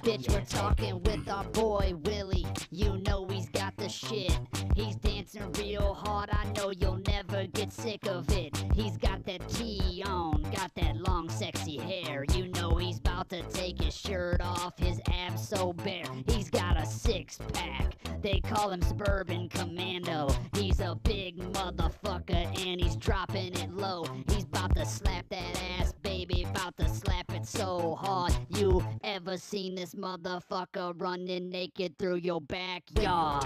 Bitch, we're talking with our boy Willie. You know he's got the shit. He's dancing real hard, I know you'll never get sick of it. He's got that tee on, got that long sexy hair. You know he's about to take his shirt off, his abs so bare. He's got a six-pack, they call him Suburban Commando. He's a big motherfucker and he's dropping it low. He's about to slap that ass, baby, about to slap it so hard. You ever seen this motherfucker running naked through your backyard?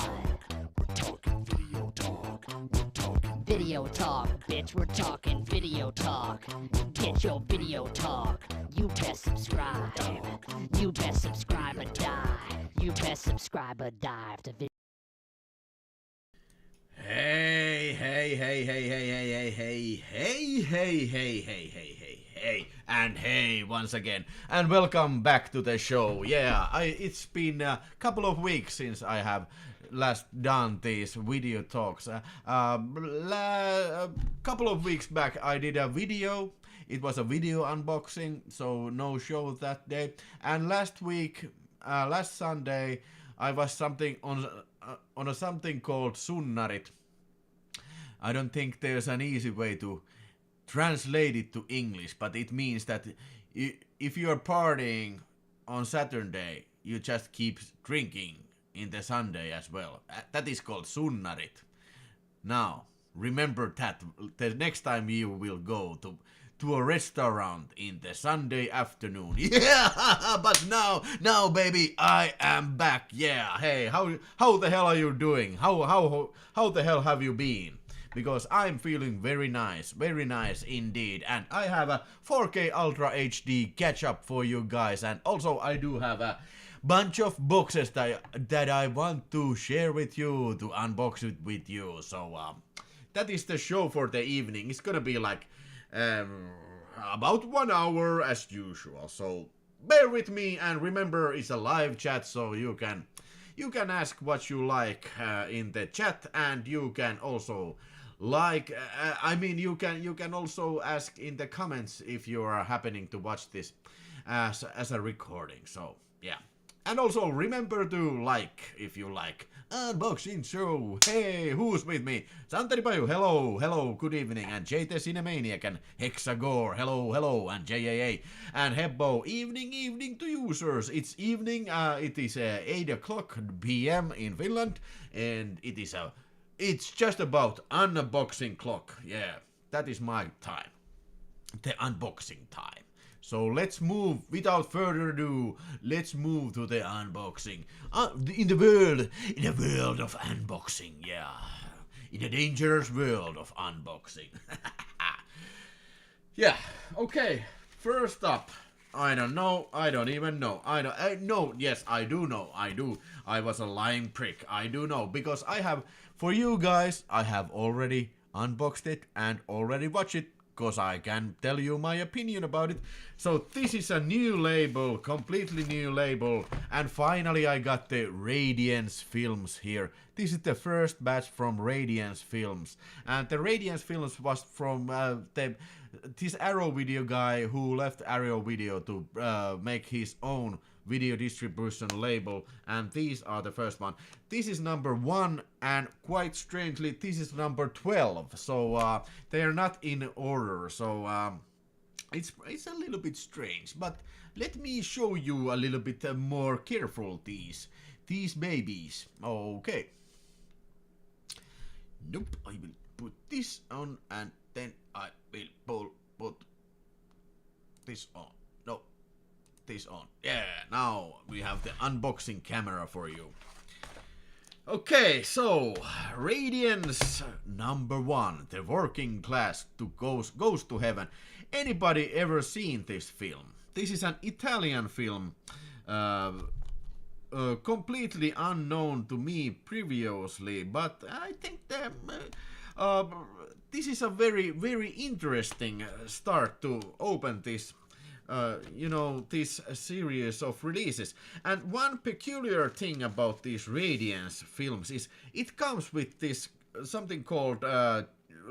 We're talking video talk. We're talking Video talk, bitch, we're talking video talk. Get your video talk. You best subscribe. You best subscribe or die. You best subscribe or dive to video. Hey, and hey once again, and welcome back to the show. Yeah, it's been a couple of weeks since I have last done these video talks. Couple of weeks back I did a video. It was a video unboxing, so no show that day. And last week, last Sunday, I was something on a something called sunnarit. I don't think there's an easy way to translate it to English, but it means that if you're partying on Saturday, you just keep drinking in the Sunday as well. That is called sunnarit. Now, remember that the next time you will go to a restaurant in the Sunday afternoon. Yeah, but now baby, I am back. Yeah, hey, how the hell are you doing? How the hell have you been? Because I'm feeling very nice indeed, and I have a 4K Ultra HD catch-up for you guys, and also I do have a bunch of boxes that I want to share with you, to unbox it with you. So that is the show for the evening. It's gonna be like about 1 hour as usual, so bear with me, and remember it's a live chat, so you can ask what you like in the chat, and you can also you can also ask in the comments if you are happening to watch this as a recording. So yeah, and also remember to like if you like unboxing show. Hey, who's with me? Santeri Paju, hello, good evening, and JT Cinemaniac and Hexagore, hello, and JAA and Hebbo, evening to users. It's evening, it is 8 o'clock PM in Finland, and it's just about unboxing clock. Yeah, that is my time, the unboxing time. So let's move, without further ado, let's move to the unboxing. In the world of unboxing, yeah. In a dangerous world of unboxing. Yeah, okay, first up, I don't even know. Yes, I do know, I was a lying prick, I do know, because for you guys, I have already unboxed it and already watched it, because I can tell you my opinion about it. So this is a new label, completely new label, and finally I got the Radiance Films here. This is the first batch from Radiance Films, and the Radiance Films was from this Arrow Video guy who left Arrow Video to make his own video distribution label, and these are the first one. This is number 1, and quite strangely this is number 12, so they are not in order, so it's a little bit strange, but let me show you a little bit more careful these babies. Okay, nope, I will put this on, and then I will put this on. This on. Yeah, now we have the unboxing camera for you. Okay, so Radiance number 1, the working class goes to heaven. Anybody ever seen this film? This is an Italian film, completely unknown to me previously, but I think this is a very interesting start to open this this series of releases. And one peculiar thing about these Radiance Films is it comes with this something called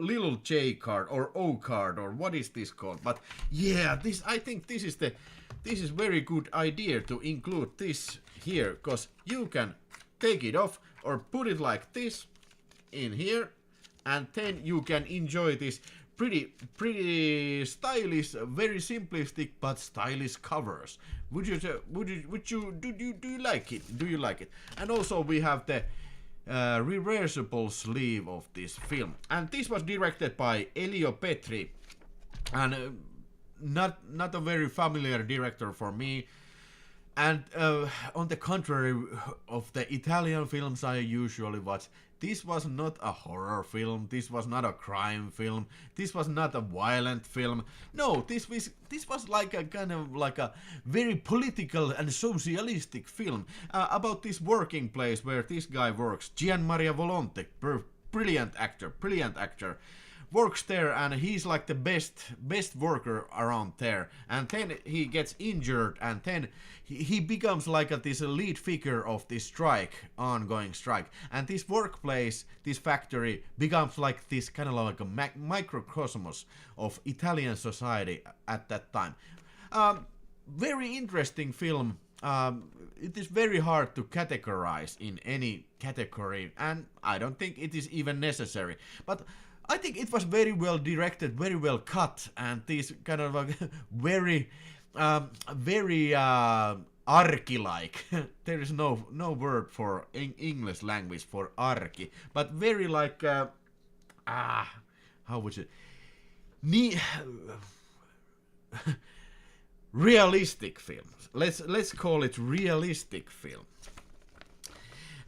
little J card or O card or what is this called? But yeah, this I think this is very good idea to include this here, because you can take it off or put it like this in here, and then you can enjoy this pretty stylish, very simplistic but stylish covers. Do you like it? Do you like it? And also we have the reversible sleeve of this film, and this was directed by Elio Petri, and not a very familiar director for me. And on the contrary of the Italian films I usually watch, this was not a horror film, this was not a crime film, this was not a violent film. No, this was like a kind of like a very political and socialistic film about this working place where this guy works, Gianmaria Volonte, brilliant actor, works there, and he's like the best worker around there, and then he gets injured, and then he becomes like this lead figure of this ongoing strike, and this workplace, this factory becomes like this kind of like a microcosmos of Italian society at that time. Very interesting film. It is very hard to categorize in any category, and I don't think it is even necessary, but I think it was very well directed, very well cut, and this kind of very arki-like. There is no word for English language for arki, but very like how would you realistic films. Let's call it realistic film.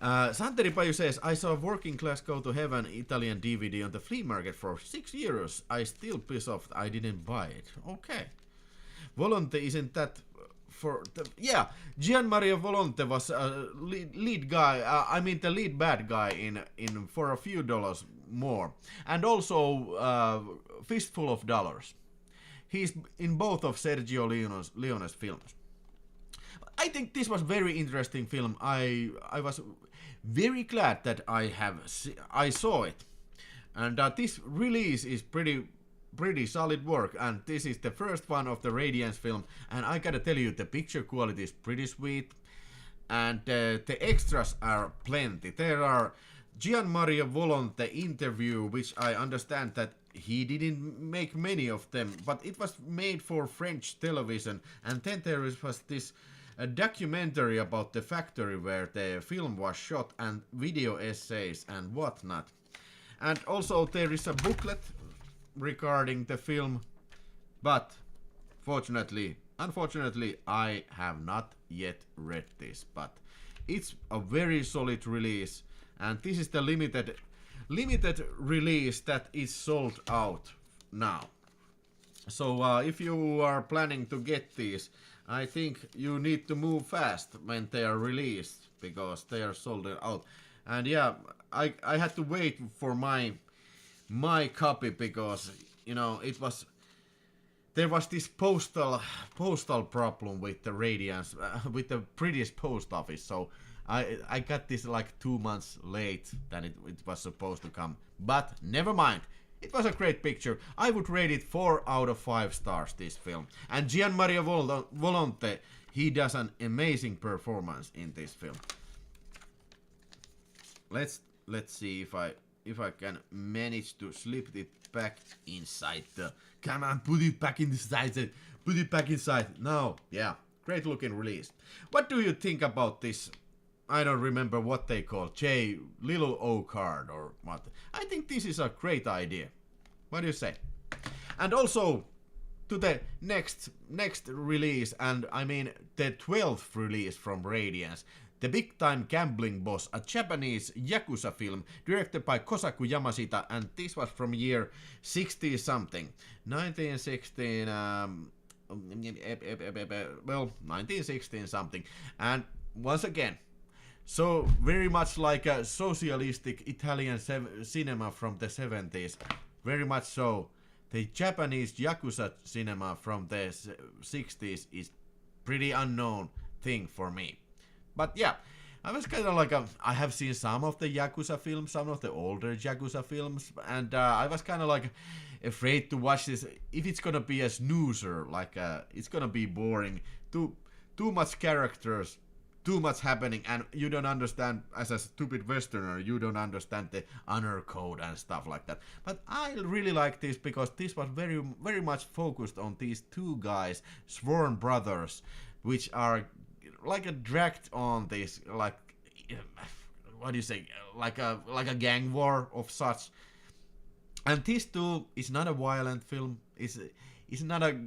Santeri Paju says, I saw Working Class Go to Heaven Italian DVD on the flea market for €6. I still pissed off I didn't buy it. Okay. Volonte isn't that for... yeah, Gianmaria Volonte was a lead guy, the lead bad guy in for a few dollars more. And also Fistful of Dollars. He's in both of Sergio Leone's films. I think this was very interesting film. I was very glad that I saw it, and this release is pretty solid work. And this is the first one of the Radiance film, and I gotta tell you, the picture quality is pretty sweet, and the extras are plenty. There are Gianmaria Volonte interview, which I understand that he didn't make many of them, but it was made for French television, and then there was this a documentary about the factory where the film was shot, and video essays and whatnot. And also there is a booklet regarding the film, but unfortunately I have not yet read this, but it's a very solid release, and this is the limited release that is sold out now. So if you are planning to get these, I think you need to move fast when they are released, because they are sold out. And yeah, I had to wait for my copy, because there was this postal problem with the Radiance, with the British post office. So I got this like 2 months late than it was supposed to come. But never mind. It was a great picture. I would rate it 4 out of 5 stars, this film. And Gianmaria Volonte, he does an amazing performance in this film. Let's see if I can manage to slip it back inside the... Come on, put it back inside. Put it back inside. Now, yeah, great looking release. What do you think about this? I don't remember what they call little O card or what. I think this is a great idea. What do you say? And also to the next release, and I mean the 12th release from Radiance, The Big Time Gambling Boss, a Japanese Yakuza film directed by Kosaku Yamashita, and this was from year 60 something. 1916 1916 something. And once again, so very much like a socialistic Italian cinema from the 70s. Very much so. The Japanese Yakuza cinema from the 60s is pretty unknown thing for me. But yeah, I was kind of like, I have seen some of the Yakuza films, some of the older Yakuza films, and I was kind of like afraid to watch this. If it's gonna be a snoozer, like it's gonna be boring, too much characters, too much happening, and you don't understand, as a stupid Westerner, you don't understand the honor code and stuff like that. But I really like this because this was very, very much focused on these two guys, sworn brothers, which are like a dragged on this, like, what do you say, like a gang war of such. And this too is not a violent film. It's not a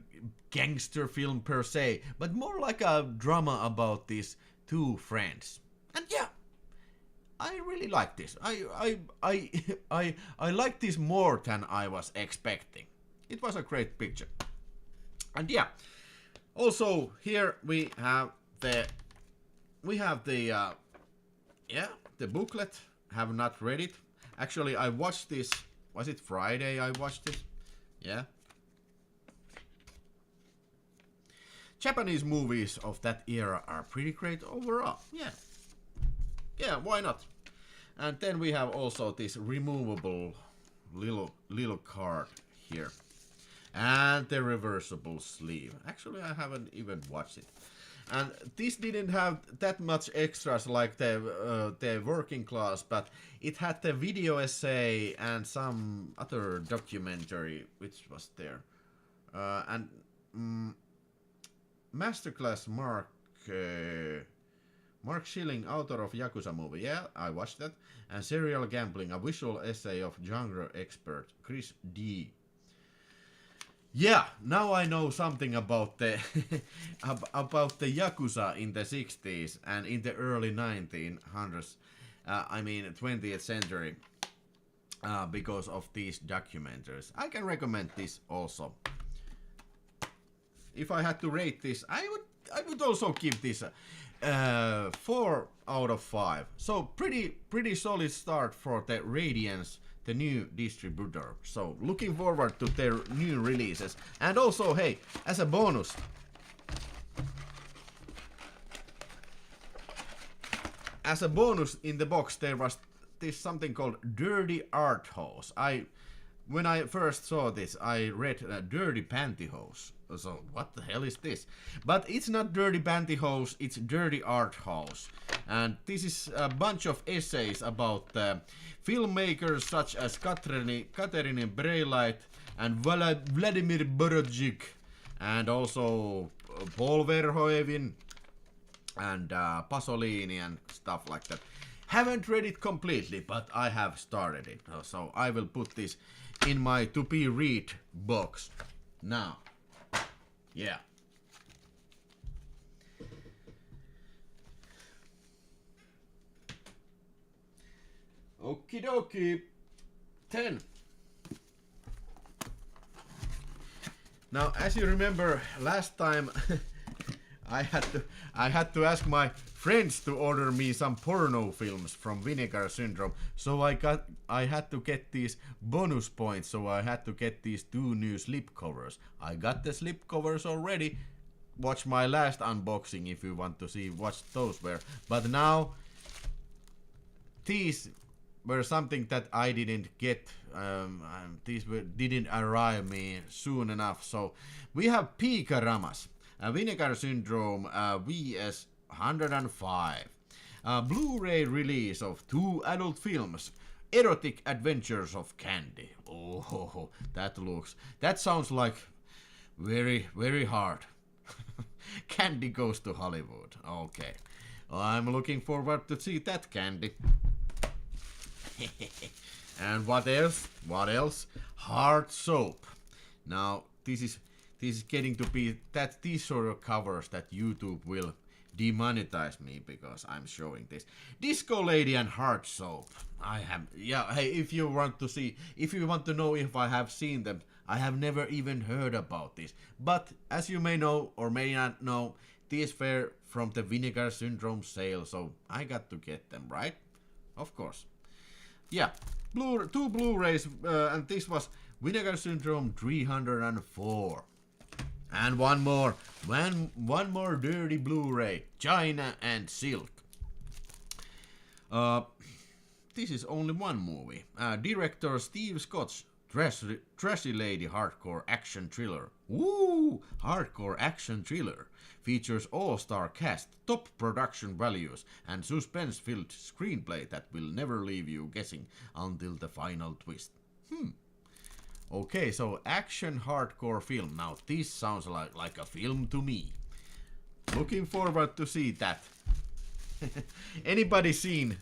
gangster film per se, but more like a drama about these two friends. And yeah, I really like this. I like this more than I was expecting. It was a great picture. And yeah, also here we have the booklet. Have not read it. Actually, I watched this. Was it Friday? I watched it. Yeah. Japanese movies of that era are pretty great overall. Yeah. Yeah, why not? And then we have also this removable little card here. And the reversible sleeve. Actually, I haven't even watched it. And this didn't have that much extras like the working class, but it had the video essay and some other documentary which was there. Masterclass Mark Schilling, author of Yakuza movie. Yeah, I watched that. And Serial Gambling, a visual essay of genre expert Chris D. Yeah, now I know something about the about the Yakuza in the 60s and in the early 1900s. 20th century. Because of these documentaries. I can recommend this also. If I had to rate this, I would also give this 4 out of 5. So pretty solid start for the Radiance, the new distributor. So looking forward to their new releases. And also, hey, as a bonus, in the box there was this something called Dirty Art Hose. When I first saw this, I read Dirty Pantyhose. So what the hell is this? But it's not Dirty Pantyhose, it's Dirty Art Hose. And this is a bunch of essays about filmmakers such as Katerine Breileit and Vladimir Borodzik, and also Paul Verhoeven and Pasolini and stuff like that. Haven't read it completely, but I have started it. So I will put this in my to be read box now. Yeah. Okie dokie. 10. Now, as you remember, last time I had to ask my friends to order me some porno films from Vinegar Syndrome, so I had to get these bonus points, so I had to get these 2 new slipcovers. I got the slipcovers already. Watch my last unboxing if you want to see what those were. But now these were something that I didn't get. These didn't arrive me soon enough. So we have Pikaramas. Vinegar Syndrome VS 105. Blu-ray release of 2 adult films. Erotic Adventures of Candy. Oh, that sounds like very, very hard. Candy goes to Hollywood. Okay. I'm looking forward to see that, Candy. And what else? Hard soap. Now, this is getting to be these sort of covers that YouTube will demonetize me because I'm showing this. Disco Lady and Hard Soap. Hey, if you want to know if I have seen them, I have never even heard about this. But as you may know or may not know, these were from the Vinegar Syndrome sale, so I got to get them, right? Of course. Yeah, 2 Blu-rays, and this was Vinegar Syndrome 304. And one more dirty Blu-ray, China and Silk. This is only one movie. Director Steve Scott's Trashy Lady hardcore action thriller. Woo! Hardcore action thriller. Features all-star cast, top production values, and suspense-filled screenplay that will never leave you guessing until the final twist. Okay, so action hardcore film. Now this sounds like a film to me. Looking forward to see that. Anybody seen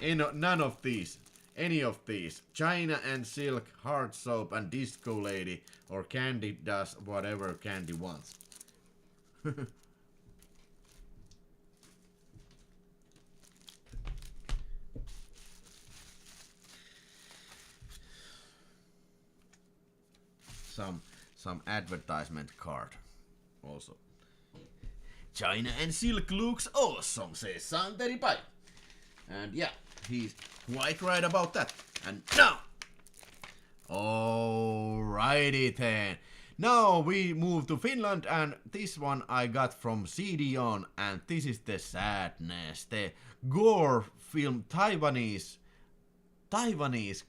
none of these? Any of these? China and Silk, Hard Soap, and Disco Lady, or Candy does whatever Candy wants. Some advertisement card also. China and Silk looks awesome, says Santeri Pai. And yeah, he's quite right about that. And now, alrighty then. Now we move to Finland, and this one I got from CD-ON, and this is the sadness, the gore film, Taiwanese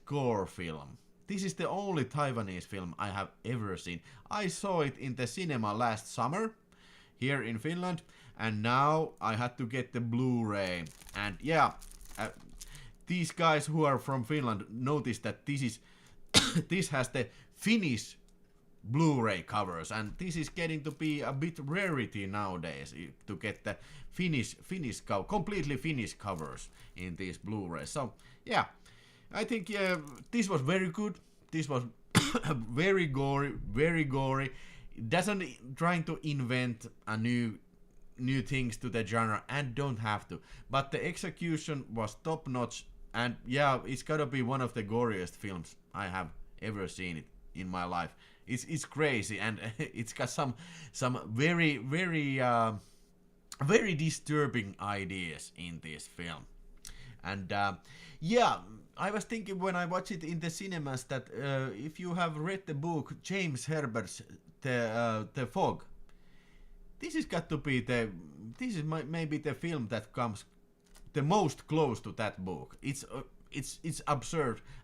gore film. This is the only Taiwanese film I have ever seen. I saw it in the cinema last summer here in Finland, and now I had to get the Blu-ray. And yeah, these guys who are from Finland notice that this is this has the Finnish Blu-ray covers, and this is getting to be a bit rarity nowadays to get the completely Finnish covers in these Blu-rays. So yeah, I think this was very good. This was very gory. It doesn't trying to invent a new things to the genre, and don't have to. But the execution was top notch, and yeah, it's gotta be one of the goriest films I have ever seen it in my life. It's crazy, and it's got some very disturbing ideas in this film. And yeah, I was thinking when I watched it in the cinemas that if you have read the book James Herbert's The Fog, this has got to be maybe the film that comes the most close to that book. It's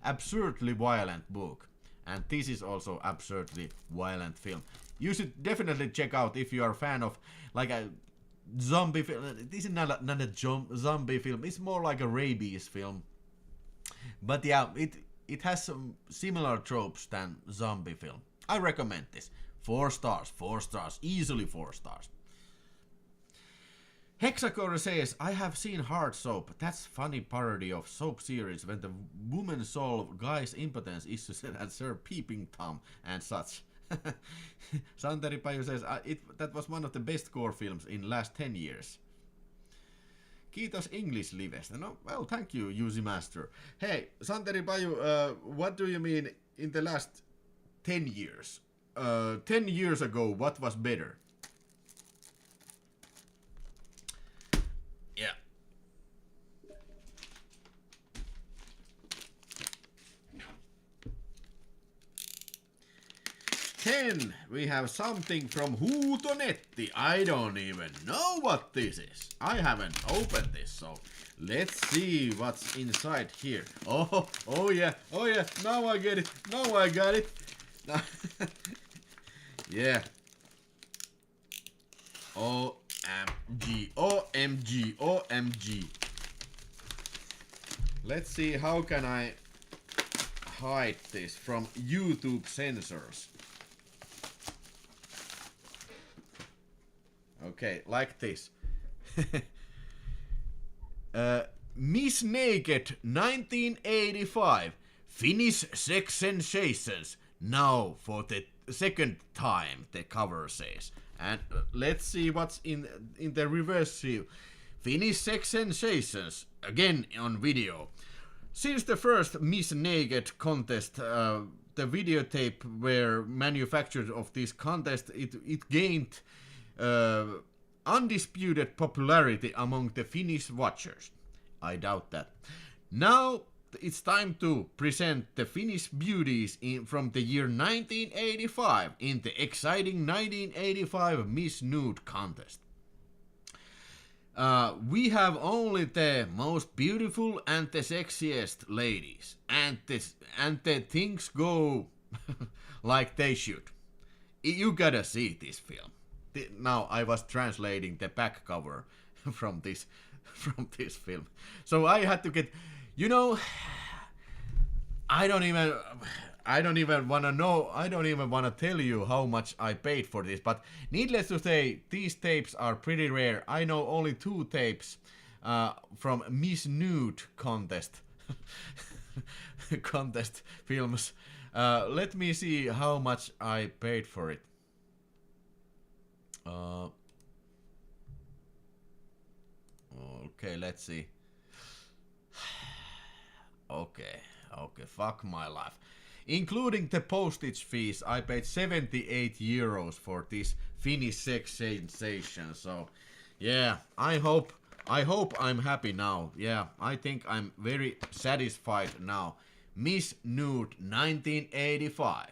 absurdly violent book, and this is also absurdly violent film. You should definitely check out if you are a fan of like a zombie film. This is not a zombie film. It's more like a rabies film. But yeah, it has some similar tropes than zombie film. I recommend this. 4 stars, easily 4 stars. Hexacore says, I have seen Hard Soap. That's funny parody of soap series when the women solve guys' impotence issues and serve peeping Tom and such. Santeri Paju says, that was one of the best gore films in last 10 years. Kiitos English livestä. No, well, thank you, Yuzi Master. Hey, Santeri Paju, what do you mean in the last 10 years? 10 years ago, what was better? Yeah. Then we have something from Huutonetti. I don't even know what this is. I haven't opened this, so let's see what's inside here. Oh yeah. Now I get it. Now I got it. Yeah. OMG. Let's see, how can I hide this from YouTube censors? Okay, like this. Miss Naked 1985. Finnish sex sensations. Now for the second time, the cover says. And let's see what's in the reverse view. Finnish sex sensations, again on video. Since the first Miss Naked contest, the videotape were manufactured of this contest, it gained undisputed popularity among the Finnish watchers. I doubt that. Now it's time to present the Finnish beauties from the year 1985 in the exciting 1985 Miss Nude contest. We have only the most beautiful and the sexiest ladies, and the things go like they should. You gotta see this film. Now I was translating the back cover from this film, so I had to get, you know, I don't even want to know. I don't even want to tell you how much I paid for this. But needless to say, these tapes are pretty rare. I know only 2 tapes from Miss Nude contest contest films. Let me see how much I paid for it. Okay, let's see. Okay, fuck my life. Including the postage fees, I paid 78 euros for this Finnish sex sensation. So, yeah, I hope I'm happy now. Yeah, I think I'm very satisfied now. Miss Nude 1985.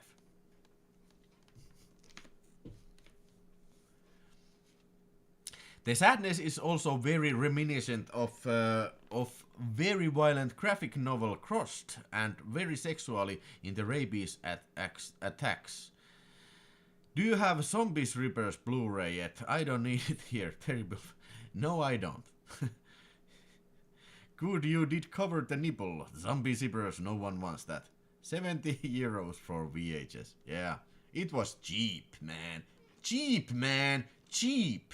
The sadness is also very reminiscent of very violent graphic novel Crossed and very sexually in the rabies attacks. Do you have Zombies Rippers Blu-ray yet? I don't need it here. Terrible. No, I don't. Good, you did cover the nipple. Zombie Zippers, no one wants that. 70 euros for VHS. Yeah, it was cheap, man. Cheap, man. Cheap.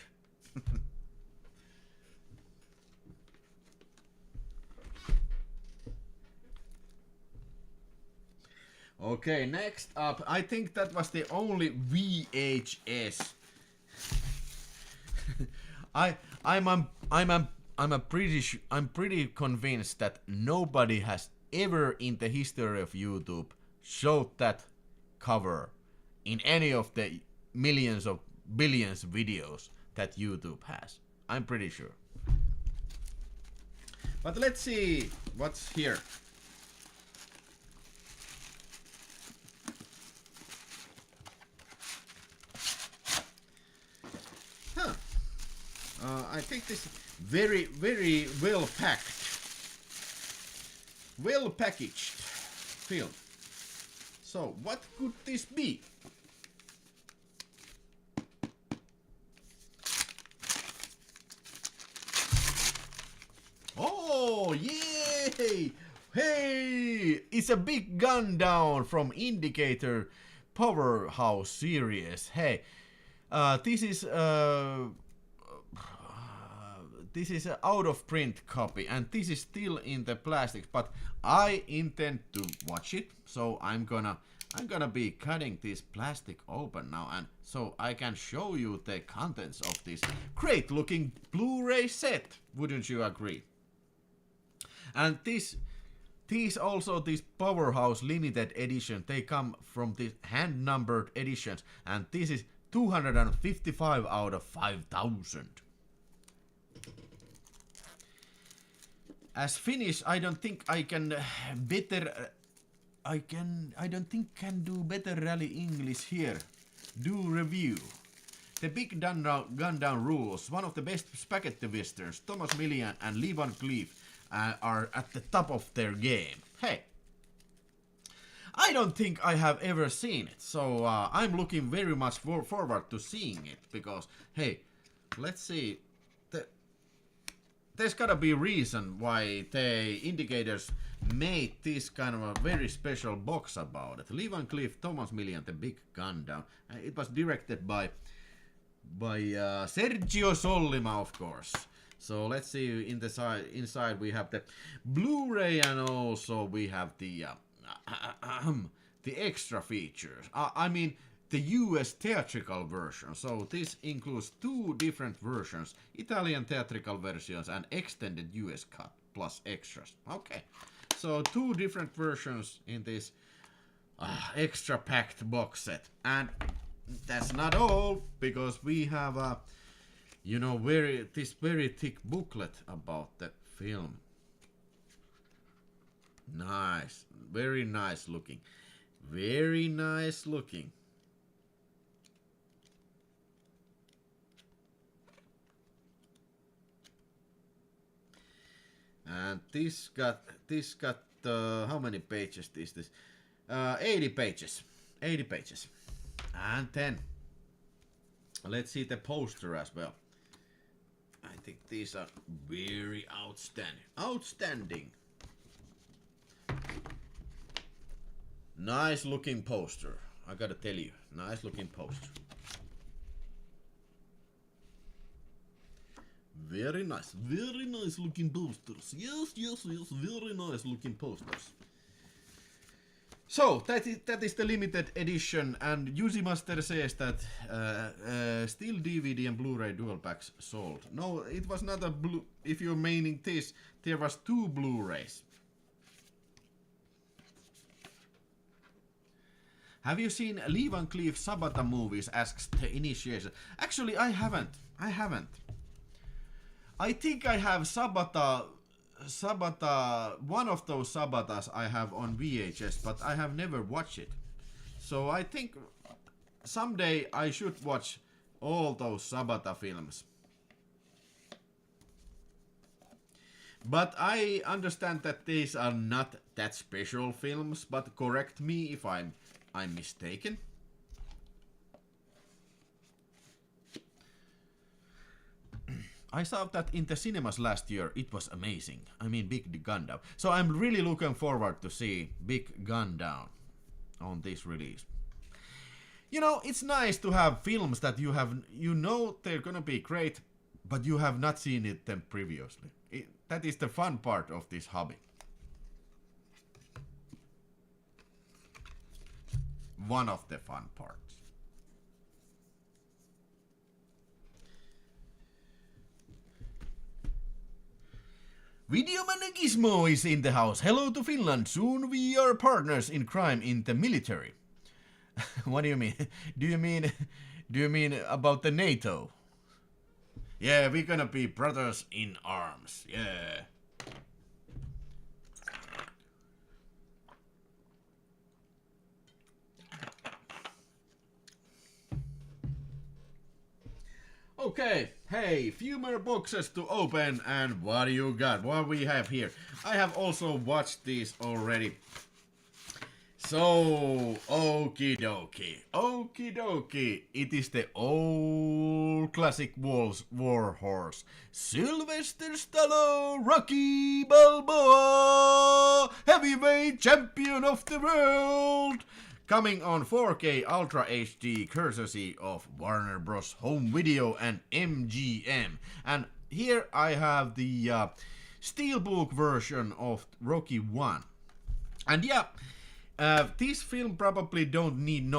Okay, next up, I think that was the only VHS. I'm pretty convinced that nobody has ever in the history of YouTube showed that cover in any of the millions of billions videos that YouTube has. I'm pretty sure. But let's see what's here. Huh. I think this is very, very well packed. Well packaged film. So what could this be? Oh, yay! Hey! It's a big gun down from Indicator Powerhouse series. Hey, this is an out of print copy, and this is still in the plastic. But I intend to watch it, so I'm gonna be cutting this plastic open now, and so I can show you the contents of this great looking Blu-ray set. Wouldn't you agree? And these Powerhouse limited edition, they come from these hand numbered editions, and this is 255 out of 5,000. As Finnish, I don't think I can better. I don't think can do better rally English here. Do review. The big gun down rules. One of the best spaghetti westerns. Thomas Millian and Lee Van Cleef are at the top of their game. Hey, I don't think I have ever seen it, so I'm looking very much forward to seeing it, because hey, let's see, there's gotta be a reason why the Indicators made this kind of a very special box about it. Lee Van Cleef, Thomas Millian, The Big Gun Down. It was directed by Sergio Sollima, of course. So let's see, inside we have the Blu-ray, and also we have the extra features. I mean the US theatrical version. So this includes 2 different versions, Italian theatrical versions and extended US cut plus extras. Okay, so 2 different versions in this extra packed box set. And that's not all, because we have you know, this very thick booklet about the film. Nice, very nice looking, very nice looking. And this got how many pages is this? 80 pages. 80 pages. And then let's see the poster as well. I think these are very outstanding. Outstanding. Nice looking poster. I gotta tell you, nice looking poster. Very nice looking posters. Yes, very nice looking posters. So that is the limited edition, and Juicy Master says that still DVD and Blu-ray dual packs sold. No, it was not a blue. If you're meaning this, there was 2 Blu-rays. Have you seen Lee Van Cleef Sabata movies? Asks the initiation. Actually, I haven't. I think I have Sabata, one of those Sabatas I have on VHS, but I have never watched it. So I think someday I should watch all those Sabata films. But I understand that these are not that special films, but correct me if I'm mistaken. I saw that in the cinemas last year. It was amazing. I mean, Big Gun-Down. So I'm really looking forward to see Big Gun-Down on this release. You know, it's nice to have films that you know they're gonna be great, but you have not seen them previously. That is the fun part of this hobby. One of the fun parts. Videoman Gizmo is in the house. Hello to Finland. Soon we are partners in crime in the military. What do you mean? Do you mean about the NATO? Yeah, we're gonna be brothers in arms. Yeah. Okay, hey, few more boxes to open, and what do you got? What we have here? I have also watched these already. So, okie dokie, it is the old classic war horse, Sylvester Stallone, Rocky Balboa, heavyweight champion of the world. Coming on 4K Ultra HD courtesy of Warner Bros. Home Video and MGM. And here I have the steelbook version of Rocky 1. And yeah, this film probably don't need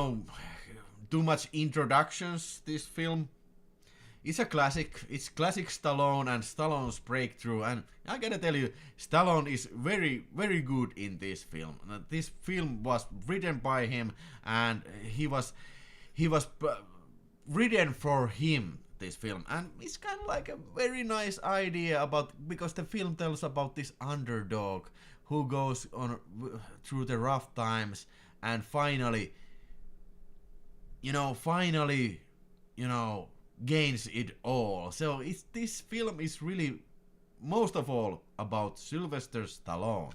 too much introductions. This film, it's a classic. It's classic Stallone and Stallone's breakthrough. And I gotta tell you, Stallone is very, very good in this film. This film was written by him, and he was written for him. This film, and it's kind of like a very nice idea because the film tells about this underdog who goes on through the rough times and finally gains it all. So this film is really most of all about Sylvester Stallone.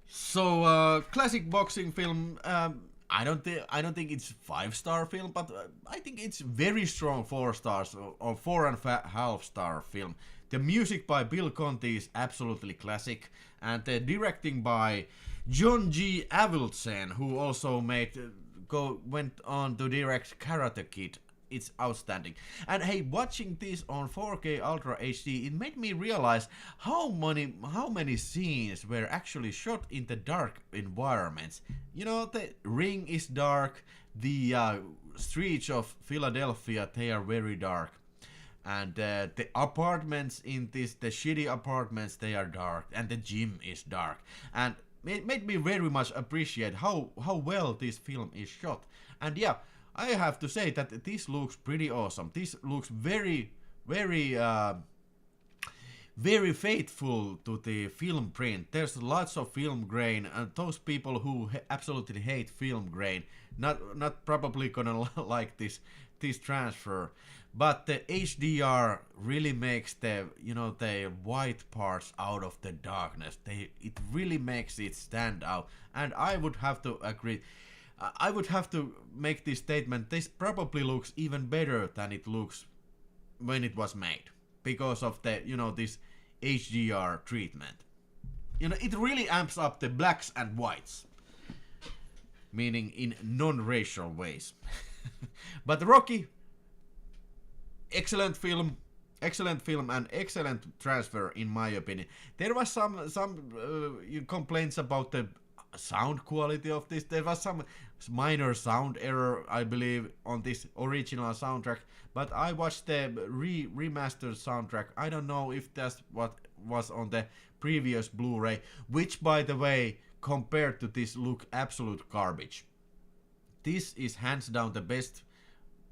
So classic boxing film. I don't think it's 5-star film, but I think it's very strong 4 stars or 4.5 star film. The music by Bill Conti is absolutely classic, and the directing by John G. Avildsen, who also went on to direct Karate Kid. It's outstanding. And hey, watching this on 4K Ultra HD, it made me realize how many scenes were actually shot in the dark environments. You know, the ring is dark, the streets of Philadelphia, they are very dark. And the apartments in the shitty apartments, they are dark, and the gym is dark. And it made me very much appreciate how well this film is shot. And yeah, I have to say that this looks pretty awesome. This looks very, very, very faithful to the film print. There's lots of film grain, and those people who absolutely hate film grain, not probably gonna like this transfer, but the HDR really makes the the white parts out of the darkness. It really makes it stand out, and I would have to agree. I would have to make this statement. This probably looks even better than it looks when it was made because of the this HDR treatment. It really amps up the blacks and whites, meaning in non-racial ways. But Rocky, excellent film, and excellent transfer in my opinion. There was some complaints about the sound quality of this. There was some minor sound error, I believe, on this original soundtrack, but I watched the remastered soundtrack. I don't know if that's what was on the previous Blu-ray, which by the way, compared to this, look absolute garbage. This is hands down the best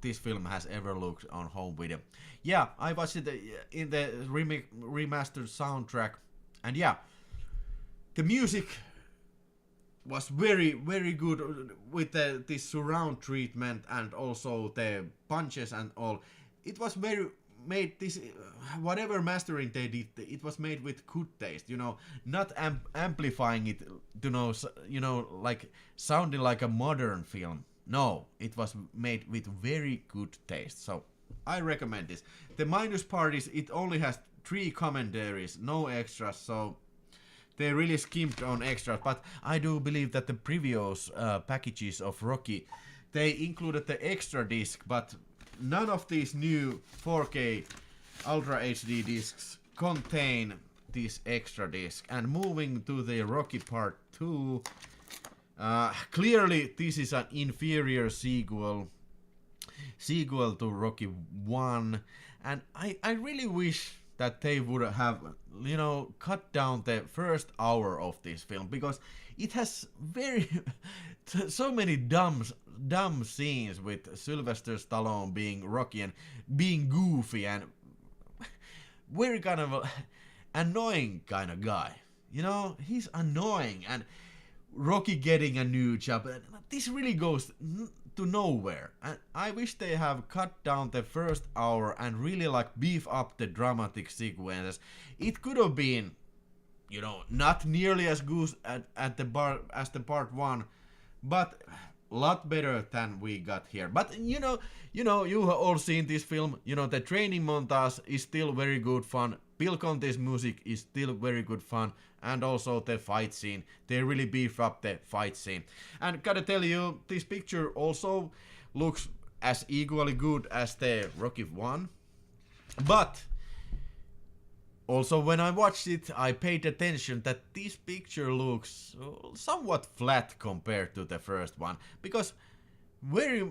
this film has ever looked on home video. Yeah, I watched it in the remastered soundtrack, and yeah, the music was very good with this surround treatment and also the punches and all. It was very made this whatever mastering they did, it was made with good taste, not amplifying it, like sounding like a modern film. No, it was made with very good taste, so I recommend this. The minus part is it only has 3 commentaries, no extras, so they really skimped on extras, but I do believe that the previous packages of Rocky, they included the extra disc, but none of these new 4K Ultra HD discs contain this extra disc. And moving to the Rocky Part 2, clearly this is an inferior sequel to Rocky 1, and I really wish that they would have cut down the first hour of this film, because it has so many dumb scenes with Sylvester Stallone being Rocky and being goofy and very kind of annoying kind of guy. He's annoying, and Rocky getting a new job. This really goes to nowhere, and I wish they have cut down the first hour and really beef up the dramatic sequences. It could have been, not nearly as good as the part 1, but a lot better than we got here. But you have all seen this film. The training montage is still very good fun. Bill Conti's music is still very good fun, and also the fight scene. They really beef up the fight scene. And gotta tell you, this picture also looks as equally good as the Rocky 1. But also when I watched it, I paid attention that this picture looks somewhat flat compared to the first one, because a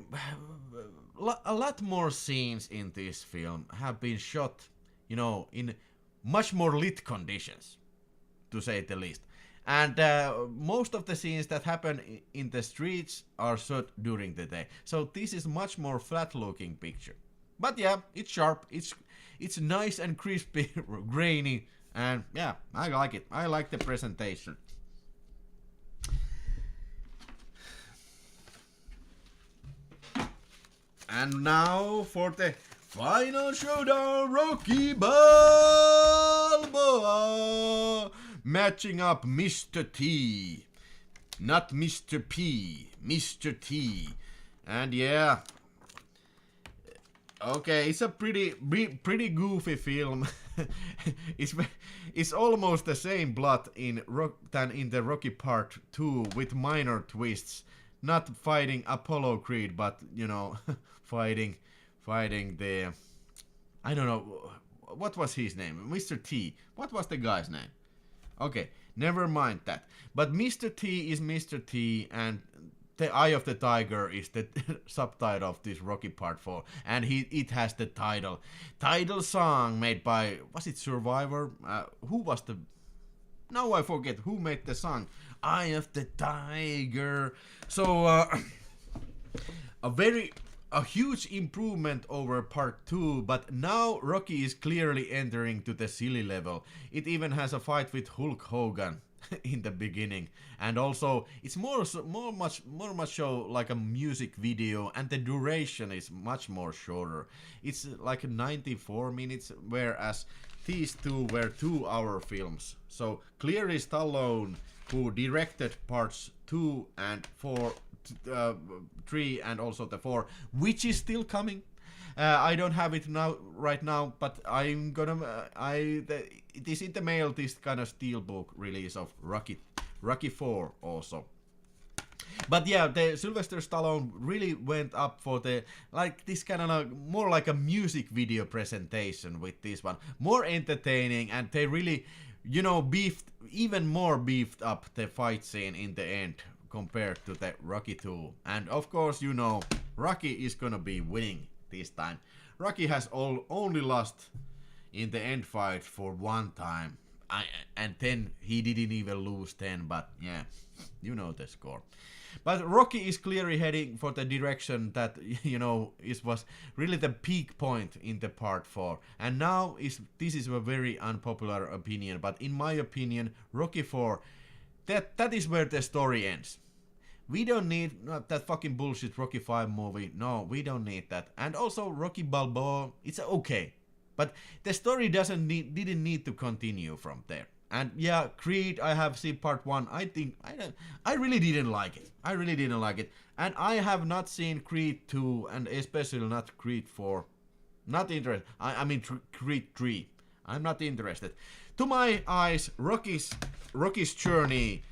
lot more scenes in this film have been shot, in much more lit conditions, to say the least. And most of the scenes that happen in the streets are shot during the day. So this is much more flat looking picture. But yeah, it's sharp, it's nice and crispy, grainy, and yeah, I like it. I like the presentation. And now for the final showdown, Rocky Balboa matching up Mr. T. Not Mr. P, Mr. T. And yeah, okay, it's a pretty goofy film. It's almost the same plot than in the Rocky Part 2 with minor twists. Not fighting Apollo Creed, but fighting the, I don't know, what was his name? Mr. T. What was the guy's name? Okay, never mind that. But Mr. T is Mr. T, and the Eye of the Tiger is the subtitle of this Rocky Part 4, and it has the title song made by, was it Survivor? Who was the? Now I forget who made the song. Eye of the Tiger. So a huge improvement over Part 2, but now Rocky is clearly entering to the silly level. It even has a fight with Hulk Hogan. in the beginning, and also it's more much show like a music video, and the duration is much more shorter. It's like 94 minutes, whereas these two were 2-hour films. So clearly Stallone, who directed parts 2 and 4, 3 and also the 4, which is still coming. I don't have it right now, but I'm gonna. It is in the mail, this kind of steelbook release of Rocky 4 also. But yeah, the Sylvester Stallone really went up for the like this kind of more like a music video presentation with this one, more entertaining, and they really, you know, beefed up the fight scene in the end compared to the Rocky 2. And of course, you know, Rocky is gonna be winning this time. Rocky has only lost in the end fight for one time, and then he didn't even lose 10, but yeah, you know the score. But Rocky is clearly heading for the direction that, you know, was really the peak point in the part 4. And now this is a very unpopular opinion, but in my opinion, Rocky 4, that is where the story ends. We don't need that fucking bullshit Rocky 5 movie. No, we don't need that. And also Rocky Balboa, it's okay. But the story didn't need to continue from there. And yeah, Creed, I have seen part 1. I really didn't like it. And I have not seen Creed 2, and especially not Creed 4. Not interested. I mean Creed 3. I'm not interested. To my eyes, Rocky's journey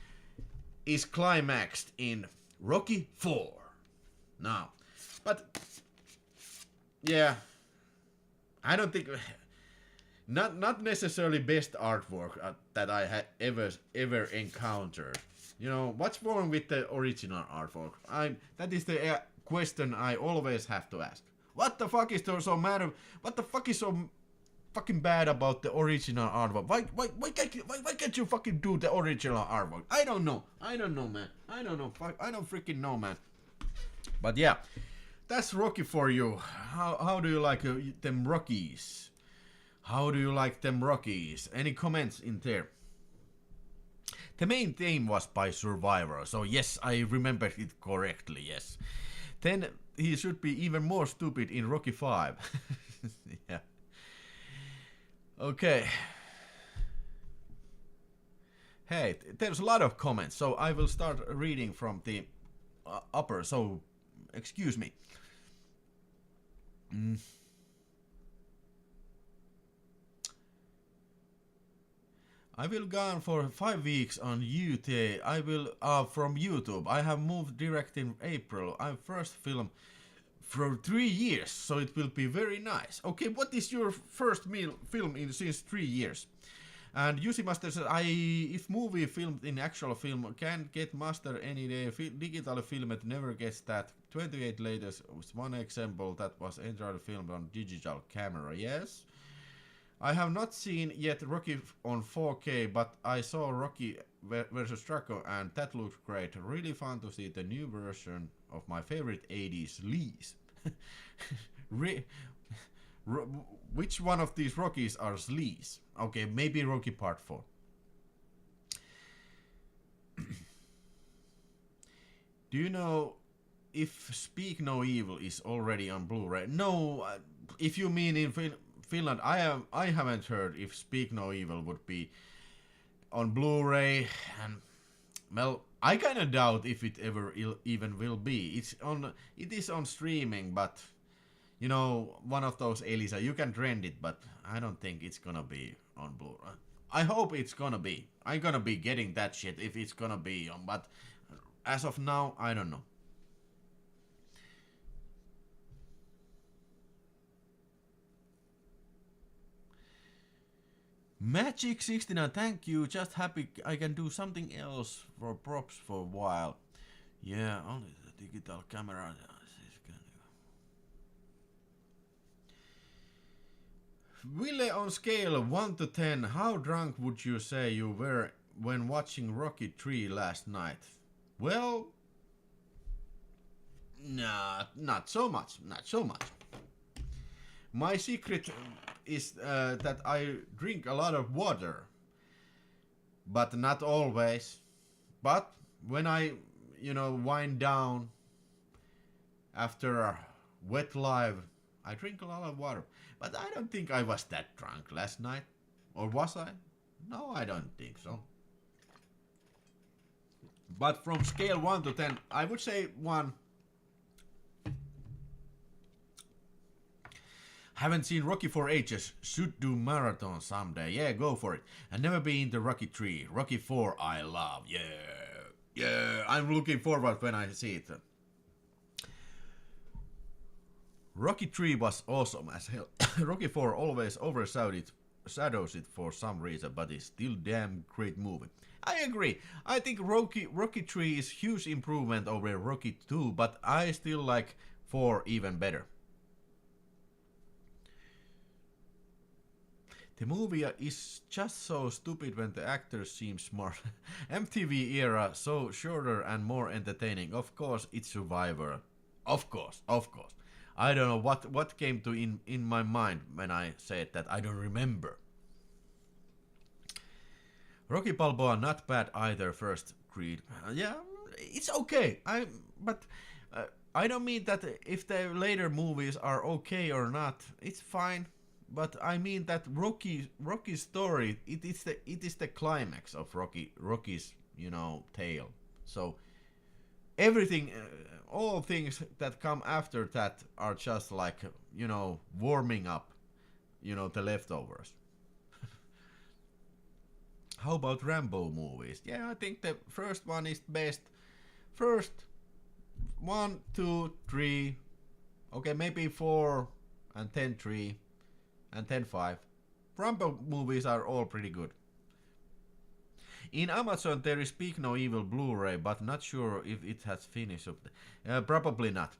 is climaxed in Rocky 4. Now, but yeah, I don't think not necessarily best artwork that I had ever encountered. You know, what's wrong with the original artwork? That is the question I always have to ask. What the fuck is so mad? What the fuck is so fucking bad about the original artwork? Why can't you fucking do the original artwork? I don't know, man. I don't freaking know, man. But yeah, that's Rocky for you. How do you like them Rockies? How do you like them Rockies? Any comments in there? The main theme was by Survivor, so yes, I remembered it correctly, yes. Then he should be even more stupid in Rocky 5. Yeah. Okay. Hey, there's a lot of comments, so I will start reading from the upper, so excuse me. I will gone for 5 weeks on UT. I will from YouTube. I have moved direct in April. I first film for 3 years, so it will be very nice. Okay, what is your first film in since 3 years? And UC Master says, if movie filmed in actual film can get master any day, digital film it never gets that. 28 latest was one example that was entirely filmed on digital camera. Yes. I have not seen yet Rocky on 4K, but I saw Rocky vs. Draco and that looked great. Really fun to see the new version of my favorite 80s Lees. Which one of these Rockies are Slees? Okay, maybe Rocky Part 4. Do you know if Speak No Evil is already on Blu-ray? No, if you mean in Finland, I haven't heard if Speak No Evil would be on Blu-ray, and well, I kind of doubt if it ever even will be. It is on streaming, but you know, one of those Elisa, you can rent it, but I don't think it's gonna be on Blu-ray. I hope it's gonna be. I'm gonna be getting that shit if it's gonna be on, but as of now, I don't know. Magic 69, thank you. Just happy I can do something else for props for a while. Yeah, only the digital camera. Ville, on scale of 1 to 10, how drunk would you say you were when watching Rocky 3 last night? Well, nah, not so much. My secret is that I drink a lot of water. but not always. But when I, wind down after a wet live, I drink a lot of water. But I don't think I was that drunk last night. Or was I? No, I don't think so. But from scale 1 to 10, I would say 1. Haven't seen Rocky for ages. Should do marathon someday. Yeah, go for it. I've never been into Rocky 3. Rocky 4 I love. Yeah. Yeah, I'm looking forward when I see it. Rocky 3 was awesome as hell. Rocky 4 always overshadows it for some reason, but it's still damn great movie. I agree. I think Rocky 3 is huge improvement over Rocky 2, but I still like 4 even better. The movie is just so stupid when the actors seem smart. MTV era, so shorter and more entertaining. Of course, it's Survivor. Of course. I don't know what came to in my mind when I said that. I don't remember. Rocky Balboa not bad either. First Creed, yeah, it's okay. But I don't mean that if the later movies are okay or not. It's fine. But I mean that Rocky's story. It is the climax of Rocky's tale. So everything, all things that come after that are just like warming up, the leftovers. How about Rambo movies? Yeah, I think the first one is best. First 1, 2, 3, okay, maybe 4, and then 3, and then 5. Rambo movies are all pretty good. In Amazon there is Speak No Evil Blu-ray, but not sure if it has finished up. Probably not.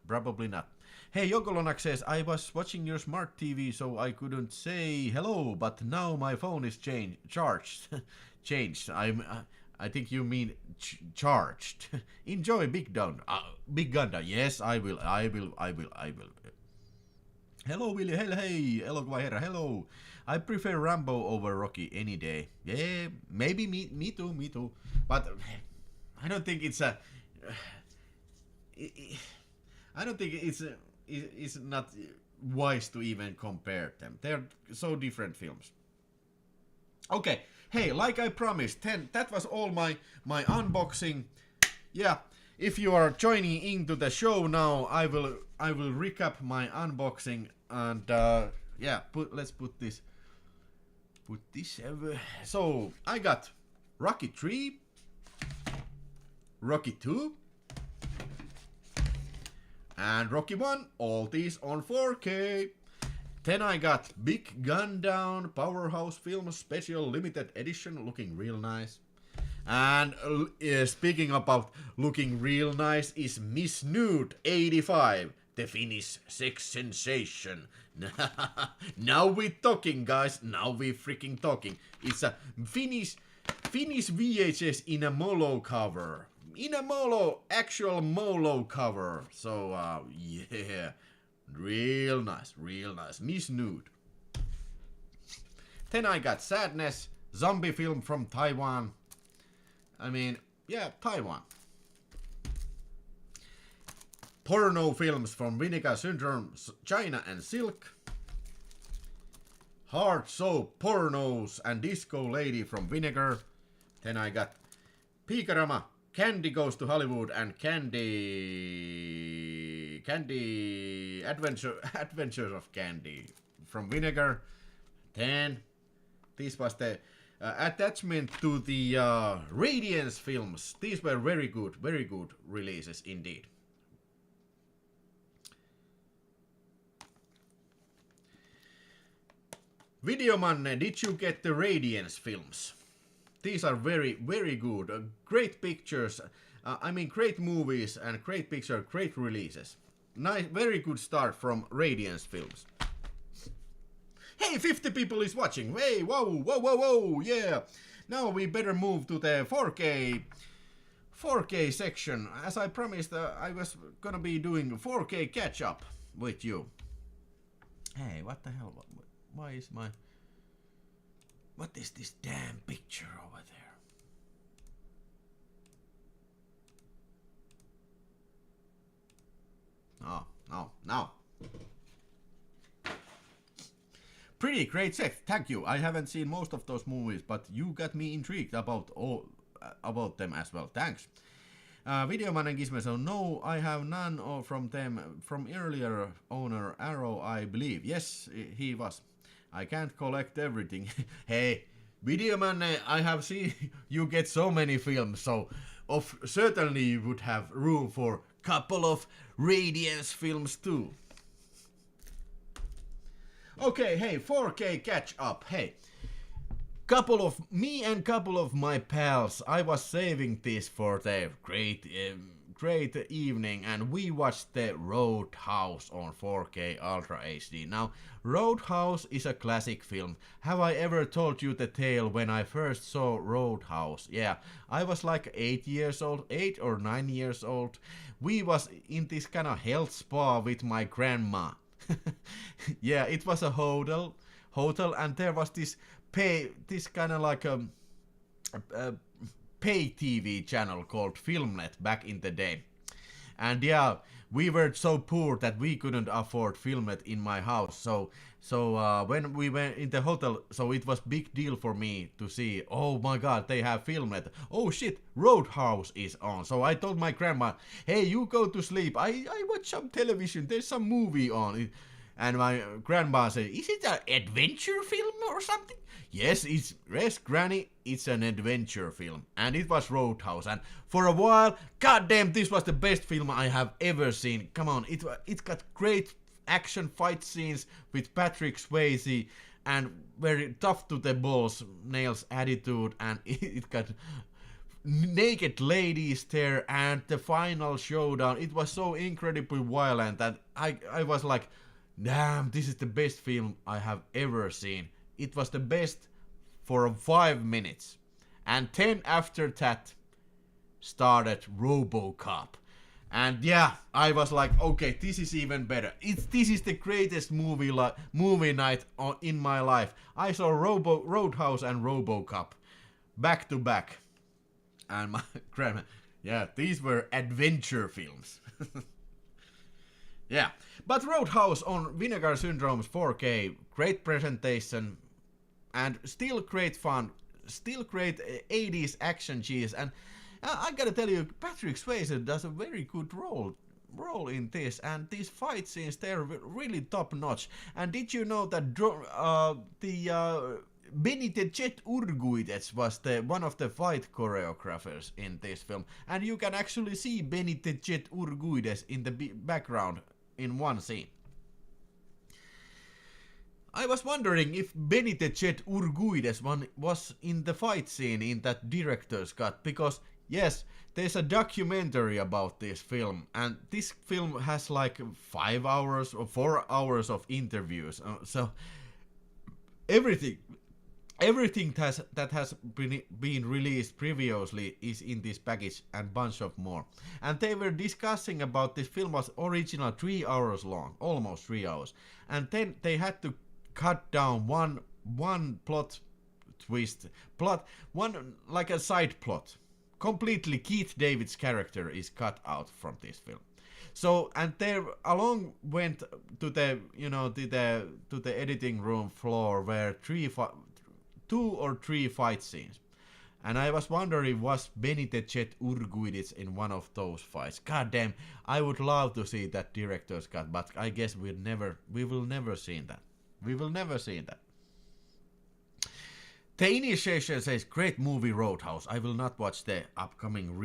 Hey, Jokolonak says, I was watching your smart TV so I couldn't say hello, but now my phone is charged. Changed. I think you mean charged. Enjoy Big Gunda. Yes, I will. Hello, Willie. Hey, elokuva herra. Hello. I prefer Rambo over Rocky any day. Yeah, maybe me too. But I don't think it's a. I don't think it's not wise to even compare them. They're so different films. Okay. Hey, like I promised, that was all my unboxing. Yeah, if you are joining into the show now, I will recap my unboxing and yeah, let's put this over. So I got Rocky 3, Rocky 2, and Rocky 1. All these on 4K. Then I got Big Gun Down Powerhouse Film Special Limited Edition, looking real nice. And speaking about looking real nice is Miss Nude 85, the Finnish sex sensation. Now we talking, guys. Now we freaking talking. It's a Finnish VHS in a Molo cover. In a Molo, actual Molo cover. So yeah. Real nice. Miss Nude. Then I got Sadness, zombie film from Taiwan. I mean, yeah, Taiwan. Porno films from Vinegar Syndrome, China and Silk. Hard Soap, Pornos and Disco Lady from Vinegar. Then I got Pikarama, Candy Goes to Hollywood and Candy Adventures of Candy from Vinegar. Then this was the attachment to the Radiance films. These were very good releases indeed. Videoman, did you get the Radiance films? These are very good. Great pictures. Great movies and great picture, great releases. Nice, very good start from Radiance Films. Hey, 50 people is watching. Hey, whoa, yeah. Now we better move to the 4K section. As I promised, I was gonna be doing 4K catch up with you. Hey, what the hell? Why is what is this damn picture over there? No. Pretty great set, thank you. I haven't seen most of those movies, but you got me intrigued about them as well. Thanks. Videoman and Gizmo, so no, I have none from them. From earlier owner Arrow, I believe. Yes, he was. I can't collect everything. Hey, Videoman, I have seen you get so many films, so certainly you would have room for couple of Radiance films too. Okay, hey, 4K catch up. Hey, couple of my pals, I was saving this for the great evening, and we watched the Roadhouse on 4K Ultra HD. Now, Roadhouse is a classic film. Have I ever told you the tale when I first saw Roadhouse? Yeah, I was like 8 or 9 years old. We was in this kind of health spa with my grandma. Yeah, it was a hotel, and there was this kind of like a pay TV channel called Filmnet back in the day. And yeah, we were so poor that we couldn't afford Filmnet in my house. So when we went in the hotel, so it was big deal for me to see, oh my god, they have Filmnet. Oh shit, Roadhouse is on. So I told my grandma, hey, you go to sleep. I watch some television. There's some movie on. And my grandma said, is it an adventure film or something? Yes, Granny, it's an adventure film. And it was Roadhouse. And for a while, goddamn, this was the best film I have ever seen. Come on, it got great action fight scenes with Patrick Swayze and very tough to the balls, nails attitude. And it got naked ladies there, and the final showdown. It was so incredibly violent that I was like, damn, this is the best film I have ever seen. It was the best for 5 minutes. And 10 after that started RoboCop. And yeah, I was like, okay, this is even better. This is the greatest movie night in my life. I saw Roadhouse and RoboCop back to back. And my grandma, yeah, these were adventure films. Yeah, but Roadhouse on Vinegar Syndrome's 4K, great presentation, and still great fun, still great 80s action cheese, and I gotta tell you, Patrick Swayze does a very good role in this, and these fight scenes, they're really top notch. And did you know that Benite Jet Urguides was one of the fight choreographers in this film, and you can actually see Benite Jet Urguides in the background in one scene. I was wondering if Benite Jet Urguides was in the fight scene in that director's cut, because yes, there's a documentary about this film, and this film has like 5 hours or 4 hours of interviews, so everything that has been released previously is in this package, and bunch of more. And they were discussing about this film was original 3 hours long, almost 3 hours, and then they had to cut down one plot twist, one like a side plot. Completely Keith David's character is cut out from this film. So, and they along went to the to the editing room floor where 2 or 3 fight scenes. And I was wondering, was Benite Jet Urguides in one of those fights? God damn, I would love to see that director's cut, but I guess we will never see that. We will never see that. The Initiation says, great movie Roadhouse. I will not watch the upcoming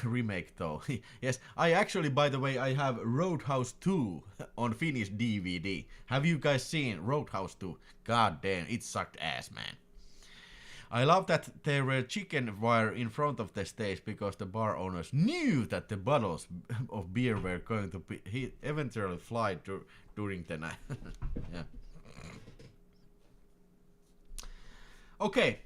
remake though. Yes, I actually, by the way, I have Roadhouse 2 on Finnish DVD. Have you guys seen Roadhouse 2? God damn, it sucked ass, man. I love that there were chicken wire in front of the stage because the bar owners knew that the bottles of beer were going to eventually fly during the night. Yeah. Okay,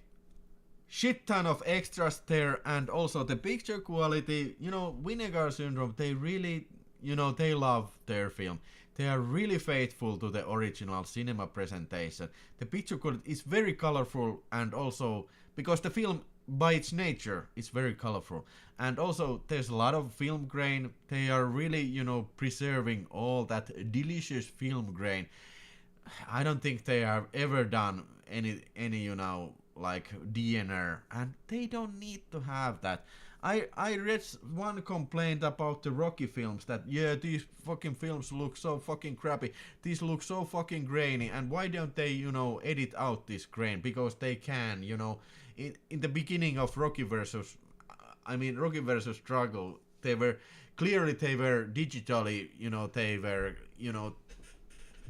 shit ton of extras there, and also the picture quality, Vinegar Syndrome, they really, they love their film. They are really faithful to the original cinema presentation. The picture quality is very colorful, and also, because the film by its nature, it's very colorful. And also, there's a lot of film grain. They are really, preserving all that delicious film grain. I don't think they have ever done any like DNR, and they don't need to have that. I read one complaint about the Rocky films that these fucking films look so fucking crappy. These look so fucking grainy, and why don't they edit out this grain? Because they can, in the beginning of Rocky versus Struggle, they were digitally,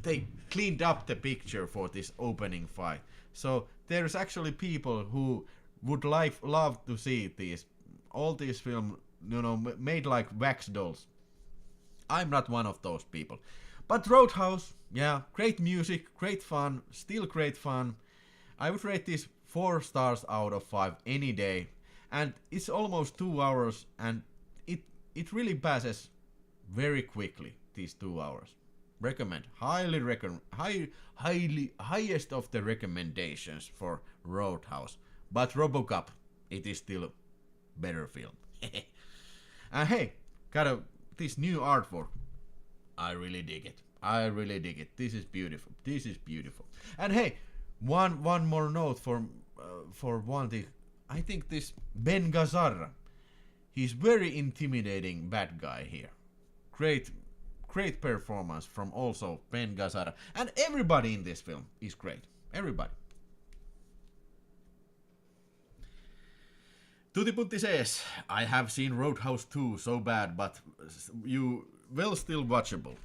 they cleaned up the picture for this opening fight. So there's actually people who would love to see all these films, made like wax dolls. I'm not one of those people. But Roadhouse, yeah, great music, great fun, still great fun. I would rate this 4 stars out of 5 any day. And it's almost 2 hours, and it really passes very quickly, these 2 hours. Recommend, highly recommend, highest of the recommendations for Roadhouse. But RoboCop, it is still better film. And hey, got this new artwork. I really dig it. This is beautiful. And hey, one more note for one thing. I think this Ben Gazzara, he's very intimidating bad guy here. Great performance from also Ben Gazzara. And everybody in this film is great. Everybody. Tutti says, I have seen Roadhouse 2 so bad, but still watchable.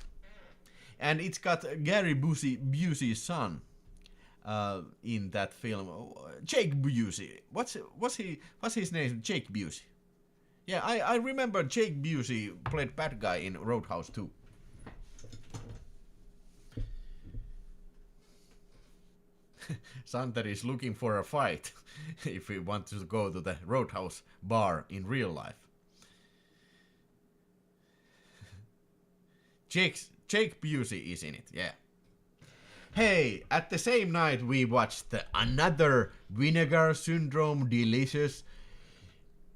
And it's got Gary Busey's son in that film. Jake Busey. What's his name? Jake Busey. Yeah, I remember Jake Busey played bad guy in Roadhouse 2. Sander is looking for a fight if we want to go to the Roadhouse bar in real life. Jake Busey is in it, yeah. Hey, at the same night we watched another Vinegar Syndrome delicious,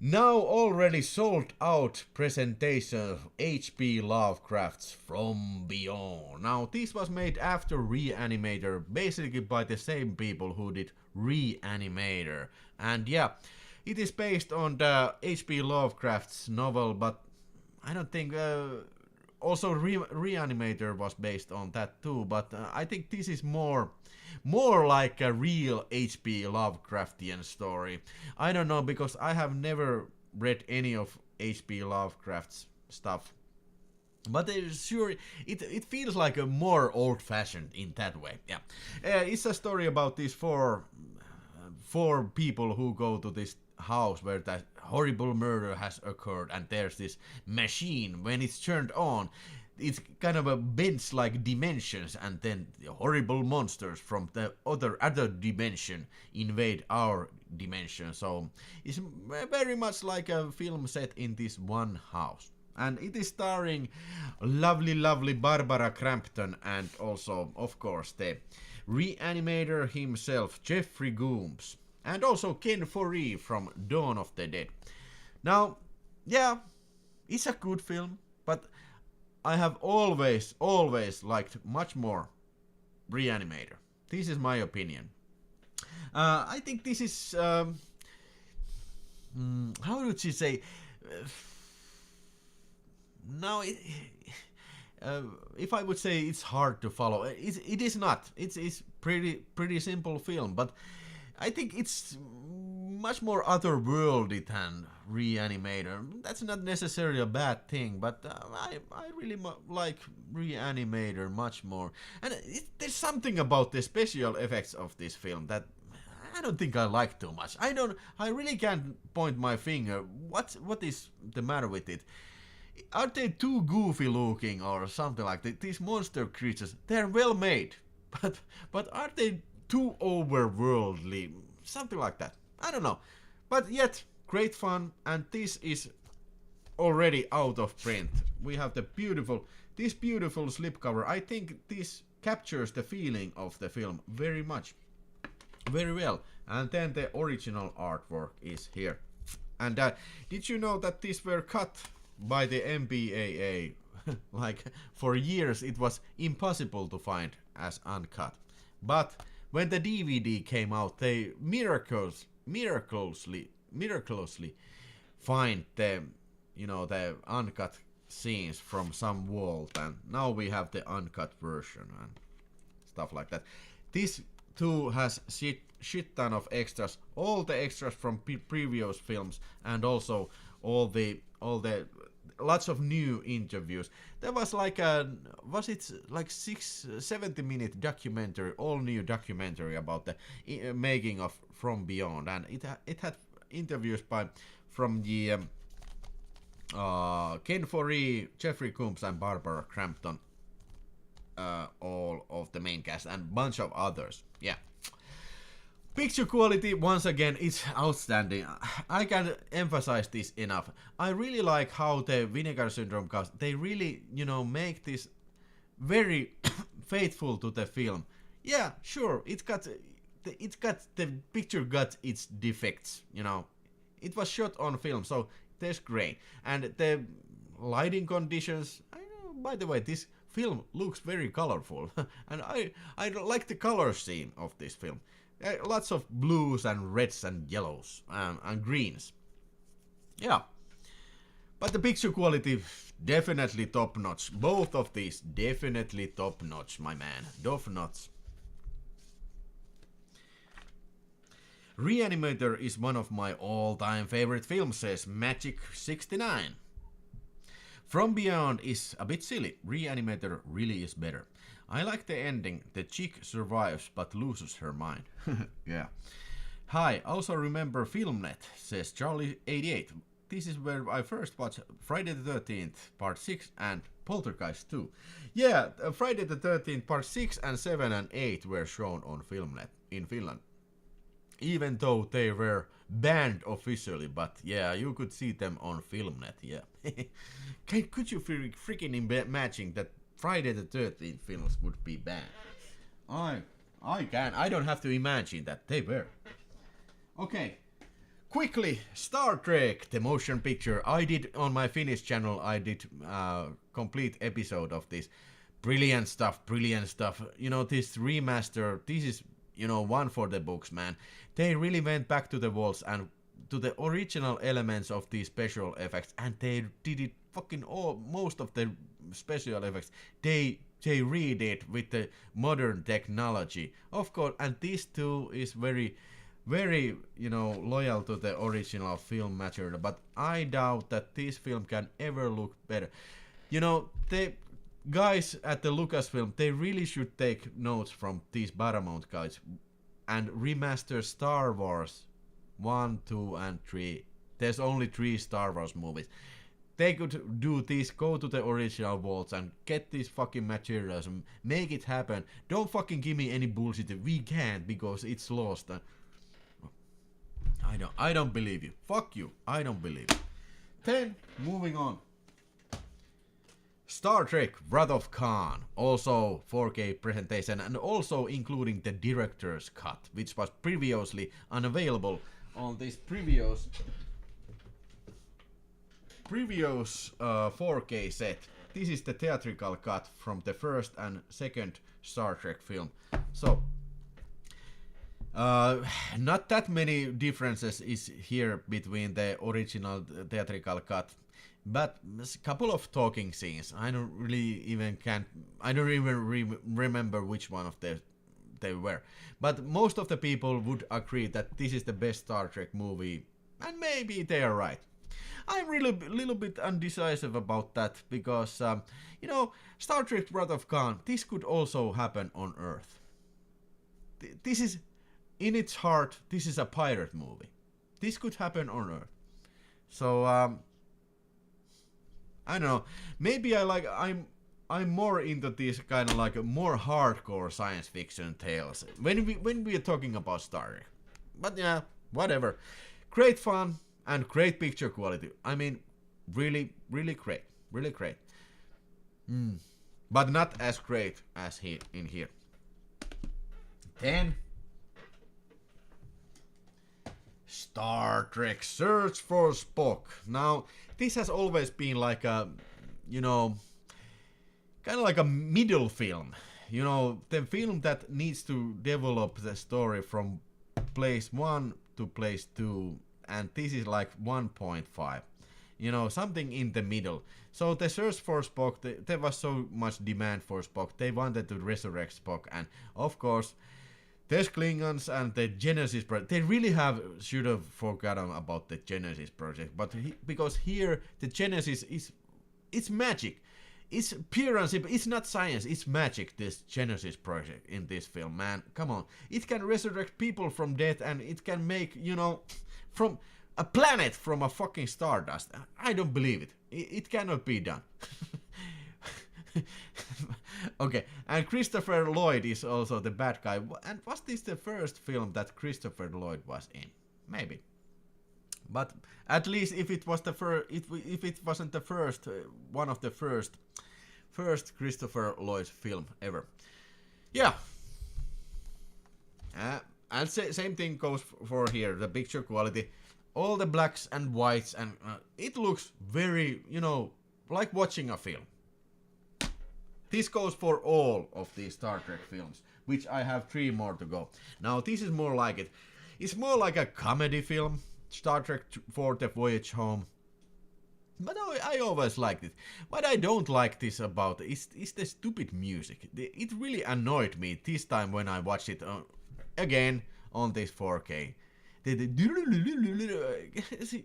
now already sold out presentation of H.P. Lovecraft's From Beyond. Now this was made after Reanimator, basically by the same people who did Reanimator. And yeah, it is based on the H.P. Lovecraft's novel, but I don't think also Reanimator was based on that too, but I think this is more like a real H.P. Lovecraftian story. I don't know, because I have never read any of H.P. Lovecraft's stuff. But sure, it feels like a more old-fashioned in that way. Yeah, it's a story about these four people who go to this house where that horrible murder has occurred, and there's this machine. When it's turned on, it's kind of a bends like dimensions, and then the horrible monsters from the other dimension invade our dimension. So it's very much like a film set in this one house. And it is starring lovely Barbara Crampton, and also, of course, the Reanimator himself, Jeffrey Goombs, and also Ken Foree from Dawn of the Dead. Now, yeah, it's a good film, but I have always liked much more Reanimator. This is my opinion. I think this is how would you say? Now, if I would say it's hard to follow, it is not. It's pretty simple film, but I think it's much more otherworldly than Reanimator. That's not necessarily a bad thing, but I really like Reanimator much more. And there's something about the special effects of this film that I don't think I like too much. I really can't point my finger. What is the matter with it? Are they too goofy looking or something like that? These monster creatures, they're well made, but are they too overworldly? Something like that. I don't know. But yet, great fun, and this is already out of print. We have this beautiful slipcover. I think this captures the feeling of the film very much. very well. And then the original artwork is here. And did you know that these were cut by the MPAA? Like for years it was impossible to find as uncut. But when the DVD came out, they miraculously find the the uncut scenes from some vault, and now we have the uncut version and stuff like that. This too has shit ton of extras, all the extras from previous films, and also all the lots of new interviews. There was like was it like 70-minute documentary, all new documentary about the making of From Beyond, and it had interviews from the Ken Foree, Jeffrey Combs, and Barbara Crampton, all of the main cast, and bunch of others. Yeah. Picture quality, once again, is outstanding. I can't emphasize this enough. I really like how the Vinegar Syndrome cast, they really, make this very faithful to the film. Yeah, sure, the picture got its defects, It was shot on film, so that's great. And the lighting conditions, by the way, this film looks very colorful. And I like the color scheme of this film. Lots of blues and reds and yellows and greens. Yeah. But the picture quality, definitely top notch. Both of these, definitely top notch, my man. Top notch. Reanimator is one of my all-time favorite films, says Magic69. From Beyond is a bit silly. Reanimator really is better. I like the ending. The chick survives but loses her mind. Yeah. Hi, also remember FilmNet, says Charlie88. This is where I first watched Friday the 13th Part 6 and Poltergeist 2. Yeah, Friday the 13th Part 6 and 7 and 8 were shown on FilmNet in Finland. Even though they were banned officially, but yeah, you could see them on FilmNet, yeah. Could you freaking imagine that Friday the 13th films would be banned? I can. I don't have to imagine that. They were. Okay. Quickly, Star Trek, the motion picture. I did on my Finnish channel, I did complete episode of this. Brilliant stuff, brilliant stuff. This remaster, this is, one for the books, man. They really went back to the vaults and to the original elements of these special effects, and they did it fucking most of the special effects. They redid with the modern technology, of course, and this too is very, very, loyal to the original film material. But I doubt that this film can ever look better. The guys at the Lucasfilm, they really should take notes from these Paramount guys and remaster Star Wars 1, 2, and 3. There's only 3 Star Wars movies. They could do this, go to the original vaults and get these fucking materials and make it happen. Don't fucking give me any bullshit. We can't because it's lost. I don't believe you. Fuck you. I don't believe you. Then, moving on. Star Trek Wrath of Khan, also 4K presentation, and also including the director's cut, which was previously unavailable on this previous 4K set. This is the theatrical cut from the first and second Star Trek film. So, not that many differences is here between the original theatrical cut. But a couple of talking scenes. I don't even remember which one of they were. But most of the people would agree that this is the best Star Trek movie, and maybe they are right. I'm really a little bit undecisive about that because Star Trek Wrath of Khan, this could also happen on Earth. This is, in its heart, this is a pirate movie. This could happen on Earth. So I don't know. Maybe I'm more into these kind of like more hardcore science fiction tales when we are talking about Star Trek. But yeah, whatever. Great fun and great picture quality. I mean, really, really great, really great. But not as great as in here. Then Star Trek Search for Spock. Now, this has always been like a, you know, kind of like a middle film. You know, the film that needs to develop the story from place 1 to place 2, and this is like 1.5. You know, something in the middle. So the search for Spock, there was so much demand for Spock. They wanted to resurrect Spock, and of course, there's Klingons and the Genesis project. They really should have forgotten about the Genesis project, but because here the Genesis it's magic. It's pure and simple. It's not science. It's magic. This Genesis project in this film, man. Come on, it can resurrect people from death, and it can make, you know, from a planet from a fucking stardust. I don't believe it. It cannot be done. Okay, and Christopher Lloyd is also the bad guy. And was this the first film that Christopher Lloyd was in? Maybe. But at least if it was the first, if it wasn't the first, one of the first Christopher Lloyd film ever. Yeah. And same thing goes for here. The picture quality, all the blacks and whites, and it looks very, you know, like watching a film. This goes for all of these Star Trek films, which I have 3 more to go. Now this is more like it. It's more like a comedy film, Star Trek for the Voyage Home. But I always liked it. What I don't like this about is the stupid music. It really annoyed me this time when I watched it again on this 4K.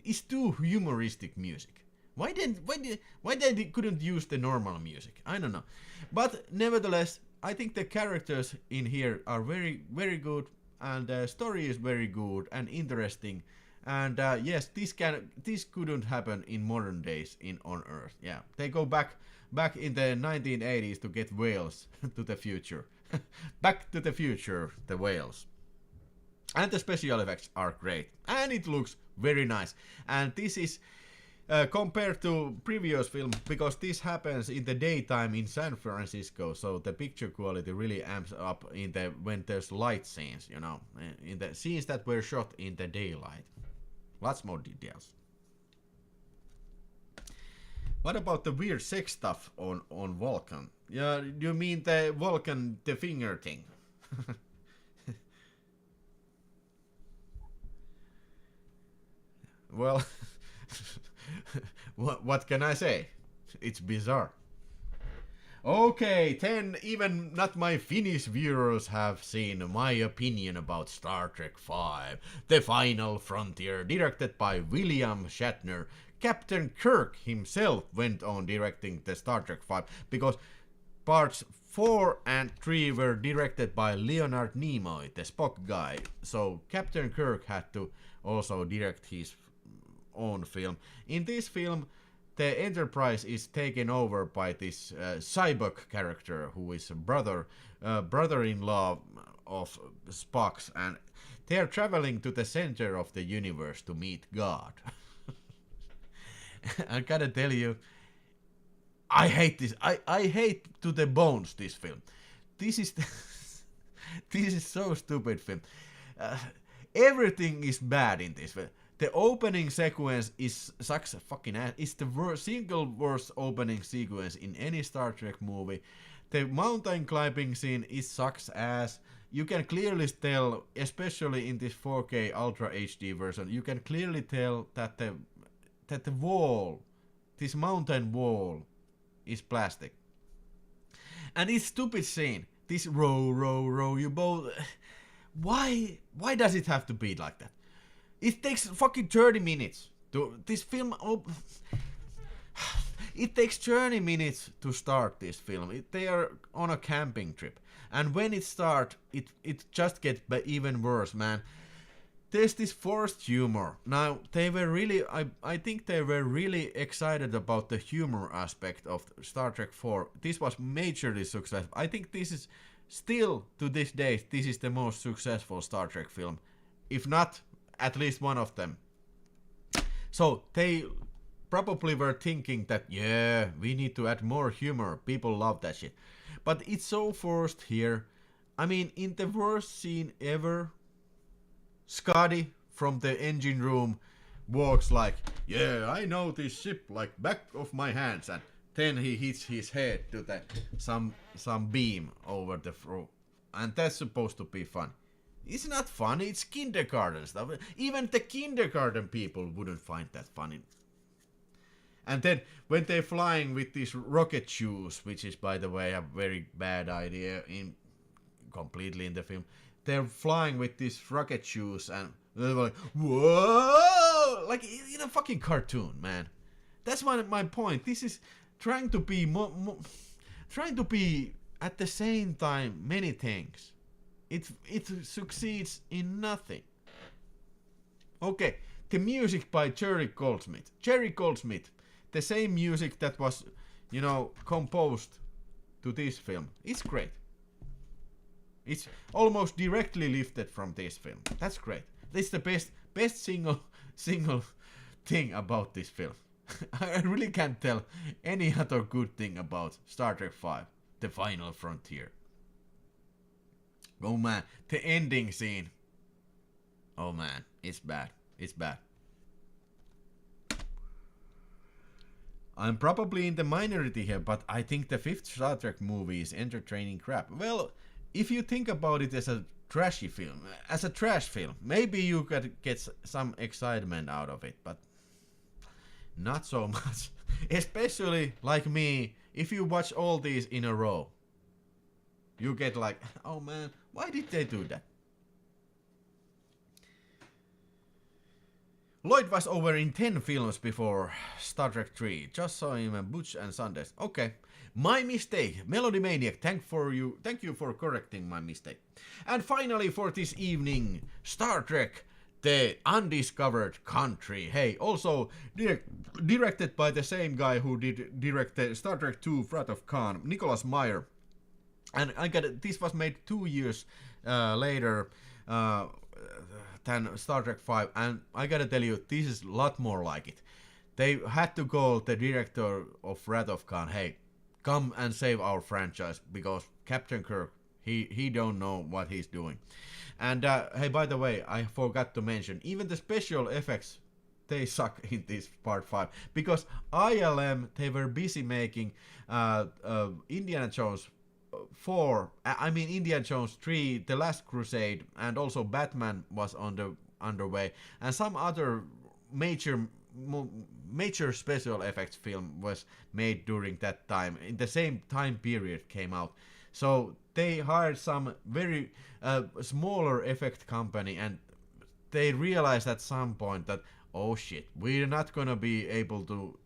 It's too humoristic music. Why they couldn't use the normal music? I don't know. But nevertheless, I think the characters in here are very, very good, and the story is very good and interesting. And yes, this couldn't happen in modern days on Earth. Yeah, they go back in the 1980s to get whales to the future. Back to the future, the whales. And the special effects are great, and it looks very nice. And this is compared to previous film, because this happens in the daytime in San Francisco, so the picture quality really amps up when there's light scenes, you know, in the scenes that were shot in the daylight. Lots more details. What about the weird sex stuff on Vulcan? Yeah, you mean the Vulcan, the finger thing? Well, what can I say? It's bizarre. Okay, 10 even not my Finnish viewers have seen my opinion about Star Trek V, The Final Frontier, directed by William Shatner. Captain Kirk himself went on directing the Star Trek V, because parts 4 and 3 were directed by Leonard Nimoy, the Spock guy. So Captain Kirk had to also direct his own film. In this film, the Enterprise is taken over by this cyborg character who is a brother-in-law of Spock's, and they are traveling to the center of the universe to meet God. I gotta tell you, I hate this. I hate to the bones this film. This is this is so stupid film. Everything is bad in this film. The opening sequence sucks fucking ass. It's the single worst opening sequence in any Star Trek movie. The mountain climbing scene sucks ass. You can clearly tell, especially in this 4K Ultra HD version, you can clearly tell that the wall, this mountain wall, is plastic. And this stupid scene, this row, row, row, you both. Why does it have to be like that? It takes fucking 30 minutes to this film. It takes 30 minutes to start this film. They are on a camping trip, and when it starts, it just gets even worse, man. There's this forced humor. Now they were really, I think they were really excited about the humor aspect of Star Trek 4. This was majorly successful. I think this is still to this day, this is the most successful Star Trek film, if not at least one of them. So they probably were thinking that, yeah, we need to add more humor. People love that shit. But it's so forced here. I mean, in the worst scene ever, Scotty from the engine room walks like, yeah, I know this ship like back of my hands, and then he hits his head to the some beam over the floor, and that's supposed to be fun. It's not funny, it's kindergarten stuff. Even the kindergarten people wouldn't find that funny. And then when they're flying with these rocket shoes, which is by the way a very bad idea completely in the film, they're flying with these rocket shoes and they're like, whoa, like in a fucking cartoon, man. That's my point. This is trying to be trying to be at the same time many things. It succeeds in nothing. Okay, the music by Jerry Goldsmith. Jerry Goldsmith, the same music that was, composed to this film. It's great. It's almost directly lifted from this film. That's great. It's the best single thing about this film. I really can't tell any other good thing about Star Trek V, The Final Frontier. Oh man, the ending scene. Oh man, it's bad. It's bad. I'm probably in the minority here, but I think the fifth Star Trek movie is entertaining crap. Well, if you think about it as a trashy film, as a trash film, maybe you could get some excitement out of it, but not so much. Especially like me, if you watch all these in a row, you get like, oh man, why did they do that? Lloyd was over in 10 films before Star Trek 3. Just saw him in Butch and Sundance. Okay, my mistake. Melody Maniac, thank you for correcting my mistake. And finally for this evening, Star Trek, The Undiscovered Country. Hey, also directed by the same guy who did direct the Star Trek 2 Wrath of Khan, Nicholas Meyer. And this was made 2 years later than Star Trek 5, and I gotta tell you, this is a lot more like it. They had to call the director of Wrath of Khan, hey, come and save our franchise, because Captain Kirk, he don't know what he's doing. And hey, by the way, I forgot to mention, even the special effects, they suck in this part 5, because ILM, they were busy making Indiana Jones 4, Indiana Jones 3, The Last Crusade, and also Batman was underway, and some other major special effects film was made during that time. In the same time period came out, so they hired some very smaller effect company, and they realized at some point that, oh shit, we're not gonna be able to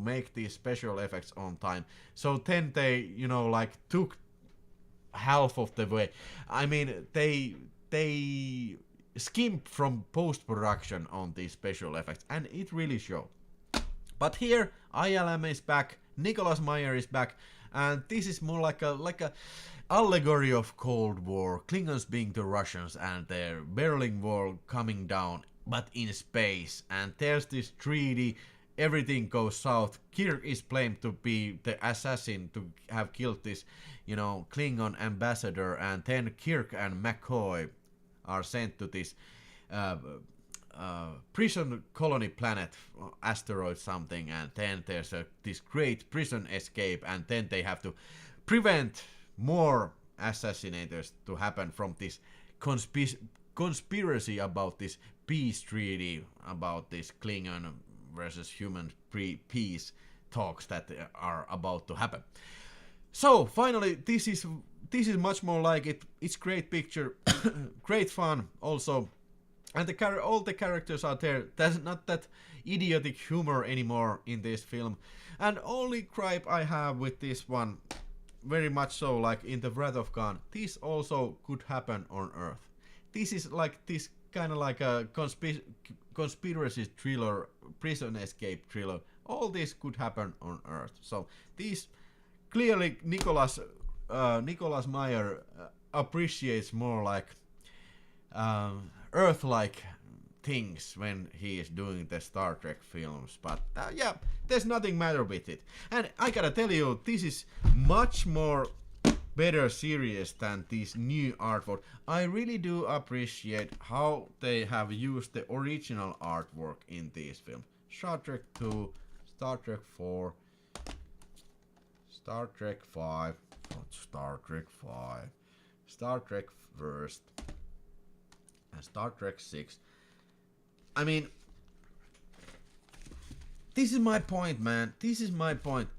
make these special effects on time. So then they took half of the way. I mean, they skimped from post-production on these special effects, and it really showed. But here, ILM is back, Nicholas Meyer is back, and this is more like a allegory of Cold War, Klingons being the Russians, and their Berlin Wall coming down, but in space. And there's this treaty, everything goes south. Kirk is blamed to be the assassin, to have killed this, Klingon ambassador, and then Kirk and McCoy are sent to this prison colony planet, asteroid something, and then there's this great prison escape, and then they have to prevent more assassinators to happen from this conspiracy about this peace treaty, about this Klingon versus human peace talks that are about to happen. So finally, this is much more like it. It's great picture, great fun also, and all the characters are there. There's not that idiotic humor anymore in this film. And only gripe I have with this one, very much so like in the Wrath of Khan, this also could happen on Earth. This is like this kind of like a conspiracy thriller, prison escape thriller. All this could happen on Earth. So these clearly Nicholas Meyer appreciates more like Earth-like things when he is doing the Star Trek films. But there's nothing matter with it. And I gotta tell you, this is much more better series than this new artwork. I really do appreciate how they have used the original artwork in these films. Star Trek 2, Star Trek 4, Star Trek 5, not Star Trek 5, Star Trek First, and Star Trek 6. I mean, this is my point, man. This is my point.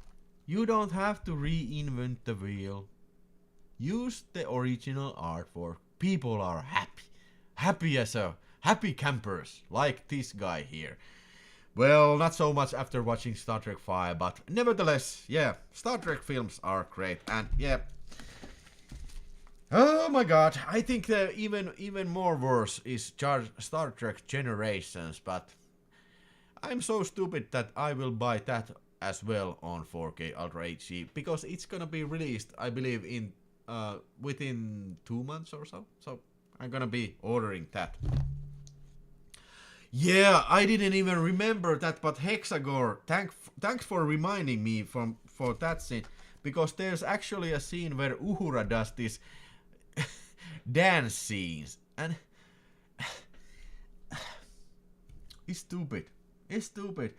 You don't have to reinvent the wheel. Use the original artwork. People are happy. Happy as a happy campers, like this guy here. Well, not so much after watching Star Trek 5, but nevertheless, yeah, Star Trek films are great, and yeah. Oh my god, I think the even more worse is Star Trek Generations, but I'm so stupid that I will buy that as well on 4K Ultra HD, because it's gonna be released, I believe, in within 2 months or so. So I'm gonna be ordering that. Yeah, I didn't even remember that, but Hexagore, thanks for reminding me for that scene, because there's actually a scene where Uhura does this dance scenes, and it's stupid. It's stupid.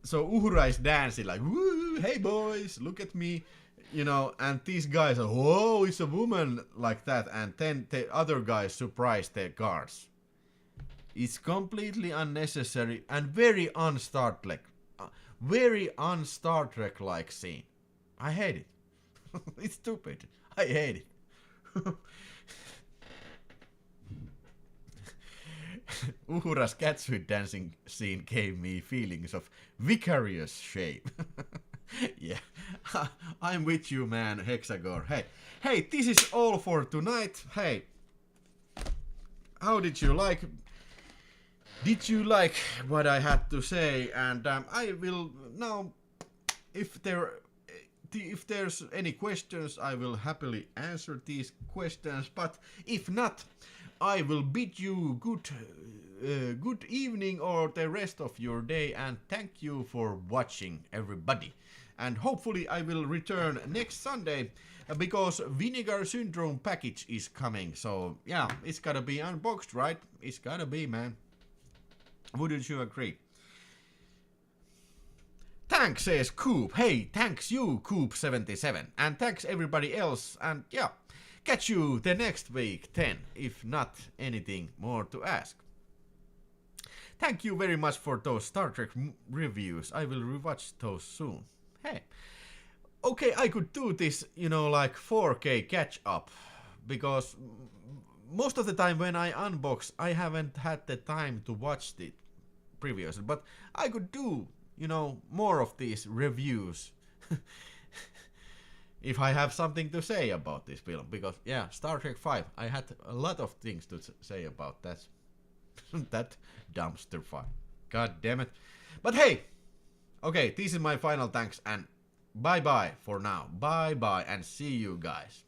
So Uhura is dancing like, woo, hey boys, look at me, you know, and these guys are, whoa, it's a woman, like that, and then the other guys surprise the guards. It's completely unnecessary and very un-Star Trek. Very un-Star Trek-like scene. I hate it. It's stupid. I hate it. Uhura's catsuit dancing scene gave me feelings of vicarious shame. Yeah, I'm with you, man, Hexagore. Hey, this is all for tonight. Hey, how did you like? Did you like what I had to say? And I will now, if there's any questions, I will happily answer these questions. But if not, I will bid you good evening or the rest of your day, and thank you for watching, everybody. And hopefully I will return next Sunday, because Vinegar Syndrome package is coming. So yeah, it's gotta be unboxed, right? It's gotta be, man. Wouldn't you agree? Thanks, says Coop. Hey, thanks you, Coop77. And thanks everybody else. And yeah, catch you the next week then, if not anything more to ask. Thank you very much for those Star Trek reviews. I will rewatch those soon. Hey. Okay, I could do this, you know, like 4K catch up, because most of the time when I unbox, I haven't had the time to watch it previously, but I could do, you know, more of these reviews if I have something to say about this film, because yeah, Star Trek 5, I had a lot of things to say about that that dumpster fire. God damn it. But hey, okay, this is my final thanks, and bye bye for now. Bye bye, and see you guys.